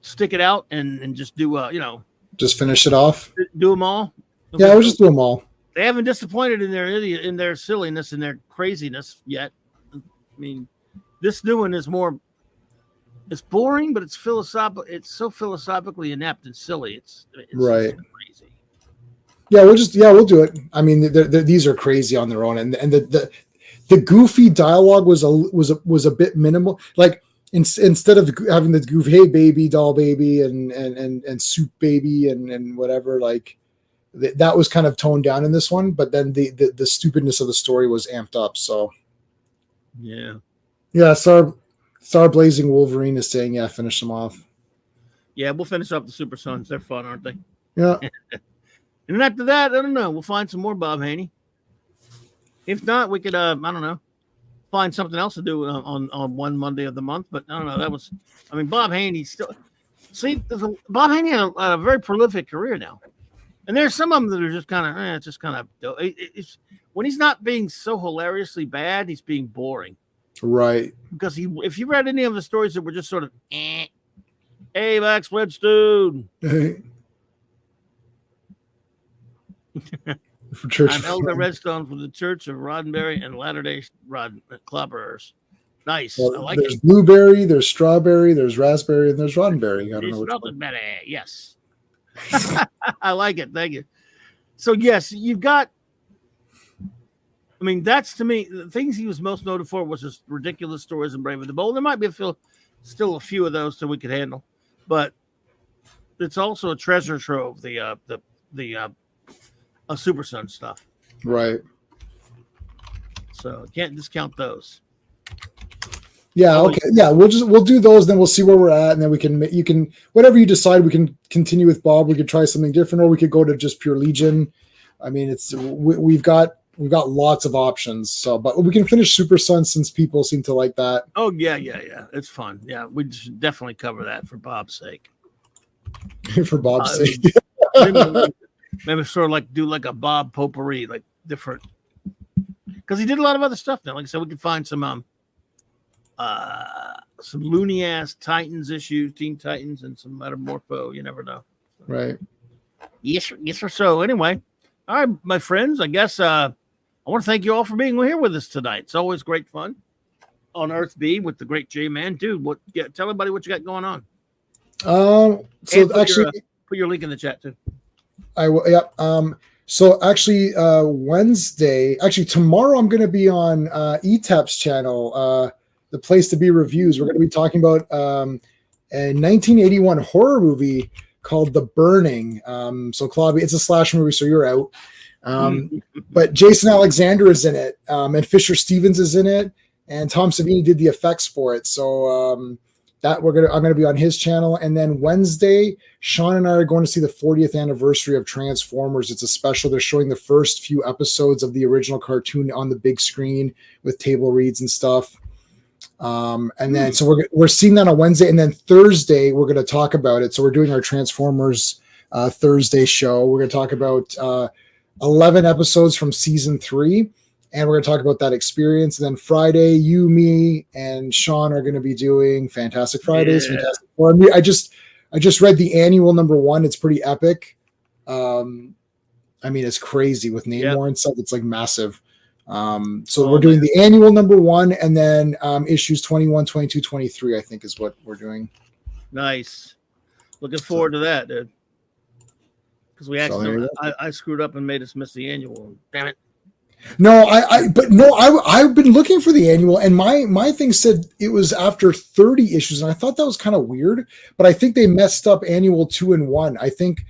stick it out and just do just finish it off. Do them all. Yeah, I would just do them all. They haven't disappointed in their silliness and their craziness yet. I mean, this new one is more. It's boring, but it's philosophical. It's so philosophically inept and silly. It's right. Crazy. Yeah, we'll do it. I mean, these are crazy on their own, and the goofy dialogue was a bit minimal. Like instead of having the goofy, hey baby, doll baby, and soup baby, and whatever, like that was kind of toned down in this one. But then the stupidness of the story was amped up. So yeah. Star Blazing Wolverine is saying, yeah, finish them off. Yeah, we'll finish off the Super Sons. They're fun, aren't they? Yeah. And after that, I don't know. We'll find some more Bob Haney. If not, we could, I don't know, find something else to do on one Monday of the month. But I don't know. Bob Haney still. See, Bob Haney had a very prolific career now. And there's some of them that are just kind of, it's just kind of, it's when he's not being so hilariously bad, he's being boring. Right. Because if you read any of the stories that were just sort of, hey, Max Redstone. I'm Elder Redstone from the Church of Roddenberry and Latter-day Clobberers. Nice. Well, I like there's it. blueberry, there's strawberry, there's raspberry, and there's roddenberry. I don't know which one. Better. Yes. I like it. Thank you. So, yes, you've got. I mean, that's to me the things he was most noted for was his ridiculous stories and Brave and the Bold. There might be still a few of those that we could handle, but it's also a treasure trove. The Super Son stuff, Right. so can't discount those. Yeah. Okay. Yeah. We'll do those. Then we'll see where we're at, and then you can whatever you decide. We can continue with Bob. We could try something different, or we could go to just pure Legion. I mean, we've got lots of options. So, but we can finish Super Son since people seem to like that. Oh yeah. It's fun. Yeah, we should definitely cover that for Bob's sake. For Bob's sake. Maybe sort of like do like a Bob potpourri, like different, because he did a lot of other stuff now. Like I said, we could find some loony ass Titans issues, Teen Titans, and some Metamorpho. You never know. Right. Yes or so. Anyway, all right, my friends. I guess I want to thank you all for being here with us tonight. It's always great fun on Earth B with the great J Man, dude. Tell everybody what you got going on. So actually, put your link in the chat too. I will. Yeah. So actually, Wednesday, tomorrow, I'm going to be on ETAP's channel, the Place to Be Reviews. We're going to be talking about a 1981 horror movie called The Burning. So Clobby, it's a slash movie, so you're out. But Jason Alexander is in it, and Fisher Stevens is in it, and Tom Savini did the effects for it. So I'm gonna be on his channel, and then Wednesday, Sean and I are going to see the 40th anniversary of Transformers. It's a special. They're showing the first few episodes of the original cartoon on the big screen with table reads and stuff. And then so we're seeing that on Wednesday, and then Thursday we're going to talk about it. So we're doing our Transformers Thursday show. We're going to talk about 11 episodes from season 3. And we're going to talk about that experience. And then Friday, you, me, and Sean are going to be doing Fantastic Fridays. Yeah. Fantastic Four. I just read the annual #1. It's pretty epic. I mean, it's crazy with Namor and stuff. It's like massive. So we're doing the annual #1, and then issues 21, 22, 23, I think is what we're doing. Nice. Looking forward to that, dude. Because we actually, I screwed up and made us miss the annual. Damn it. No, I've been looking for the annual, and my thing said it was after 30 issues, and I thought that was kind of weird, but I think they messed up annual 2 and 1. I think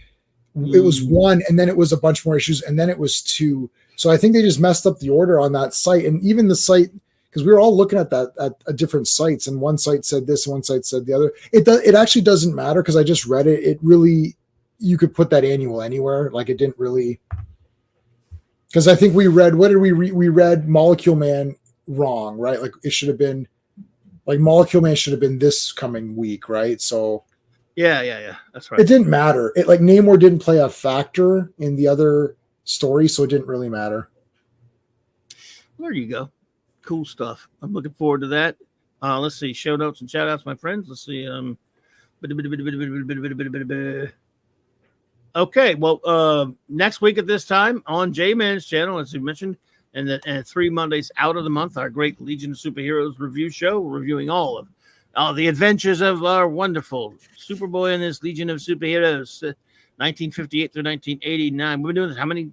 it was 1, and then it was a bunch more issues, and then it was 2. So I think they just messed up the order on that site, and even the site, because we were all looking at that at different sites, and one site said this, one site said the other. It actually doesn't matter because I just read it. It really, you could put that annual anywhere. Like it didn't really. Because I think we read, what did we read? We read Molecule Man wrong, right? Like it should have been, like Molecule Man should have been this coming week, right? So yeah, that's right. It didn't matter. It like Namor didn't play a factor in the other story, so it didn't really matter. There you go. Cool stuff. I'm looking forward to that. Let's see, show notes and shout outs, my friends. Let's see. Okay, well, next week at this time on J-Man's channel, as you mentioned, and 3 Mondays out of the month, our great Legion of Superheroes review show, reviewing all of the adventures of our wonderful Superboy and his Legion of Superheroes, 1958 through 1989. We've been doing this. How many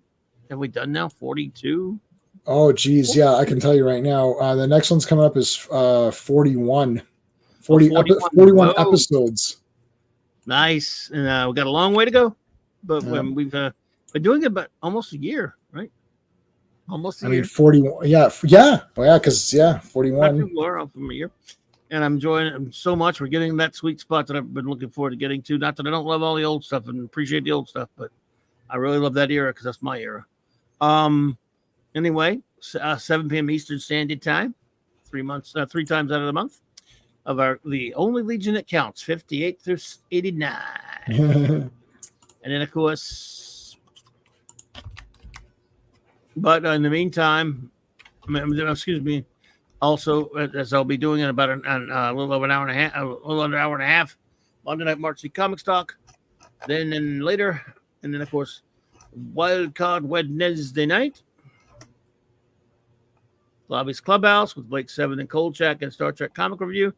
have we done now? 42? Oh, geez. Yeah, I can tell you right now. The next one's coming up is 41. 41 episodes. Nice. And we got a long way to go. But when we've been doing it about almost a year, right? Almost a year. I mean, 41. Yeah. Well, yeah, because 41. Not too far off from a year. And I'm enjoying it so much. We're getting that sweet spot that I've been looking forward to getting to. Not that I don't love all the old stuff and appreciate the old stuff, but I really love that era because that's my era. Anyway, 7 p.m. Eastern Standard Time, 3 times out of the month of the only Legion that counts, 58 through 89. And then, of course, but in the meantime, excuse me, also, as I'll be doing in about a little over an hour and a half, a little under an hour and a half, Monday Night March Comics Talk. Then later, and then, of course, Wild Card Wednesday night. Clobby's Clubhouse with Blake Seven and Kolchak and Star Trek Comic Review.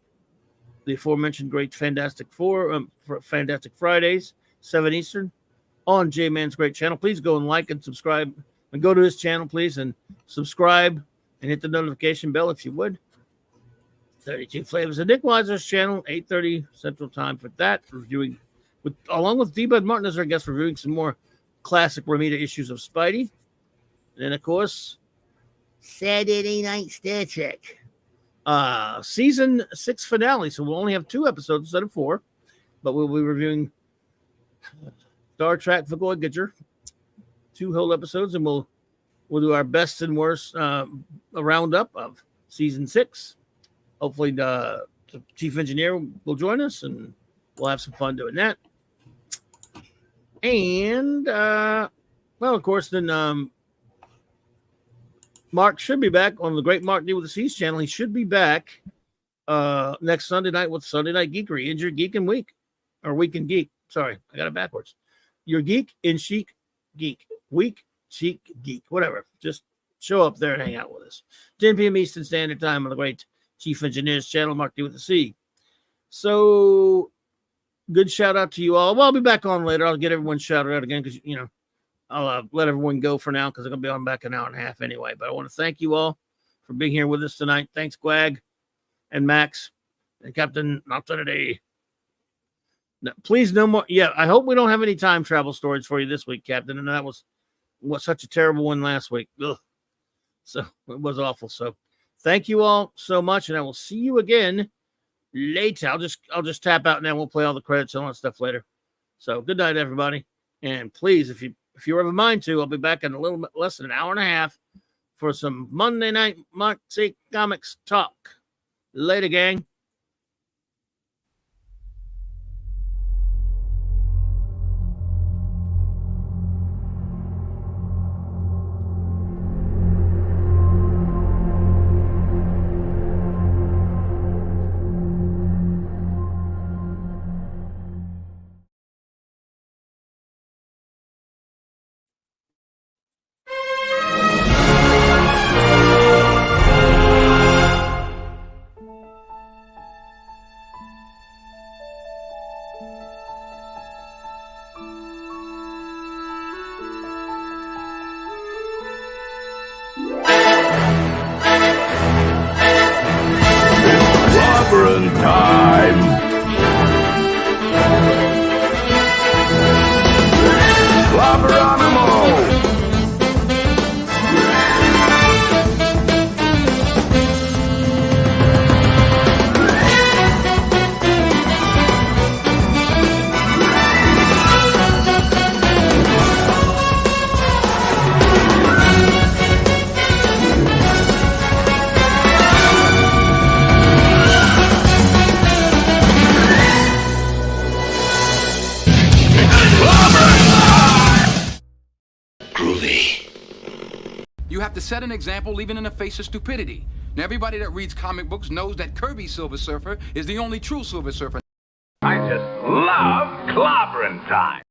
The aforementioned great Fantastic Fantastic Fridays, 7 Eastern, on J-Man's great channel. Please go and like and subscribe, and go to his channel, please, and subscribe and hit the notification bell if you would. 32 Flavors of Nick Weiser's channel, 8:30 Central Time for that, reviewing along with D. Bud Martin as our guest, reviewing some more classic Romita issues of Spidey. And then, of course, Saturday Night Star Trek. Season 6 finale. So we'll only have 2 episodes instead of 4. But we'll be reviewing Star Trek Voyager, 2 whole episodes, and we'll do our best and worst a roundup of season 6. Hopefully the chief engineer will join us, and we'll have some fun doing that. And well, of course, then Mark should be back on the Great Mark D with the C's channel. He should be back next Sunday night with Sunday Night Geekery. Is your Geek and Week, or Week and Geek? Sorry, I got it backwards. Your Geek and Chic Geek. Week, Chic, Geek. Whatever. Just show up there and hang out with us. 10 p.m. Eastern Standard Time on the Great Chief Engineer's channel, Mark D with the C. So, good shout out to you all. Well, I'll be back on later. I'll get everyone shouted out again because, you know, I'll let everyone go for now because I'm going to be on back an hour and a half anyway. But I want to thank you all for being here with us tonight. Thanks, Gwag and Max and Captain Not Today. No, please, no more. Yeah, I hope we don't have any time travel stories for you this week, Captain. And that was such a terrible one last week. Ugh. So it was awful. So thank you all so much, and I will see you again later. I'll just tap out now. We'll play all the credits and all that stuff later. So good night, everybody. And please, if you have a mind to, I'll be back in a little bit less than an hour and a half for some Monday night Moxie Comics talk. Later, gang. Clobbering time! Clobber on 'em all! You have to set an example even in the face of stupidity. Now, everybody that reads comic books knows that Kirby Silver Surfer is the only true Silver Surfer. I just love clobbering time!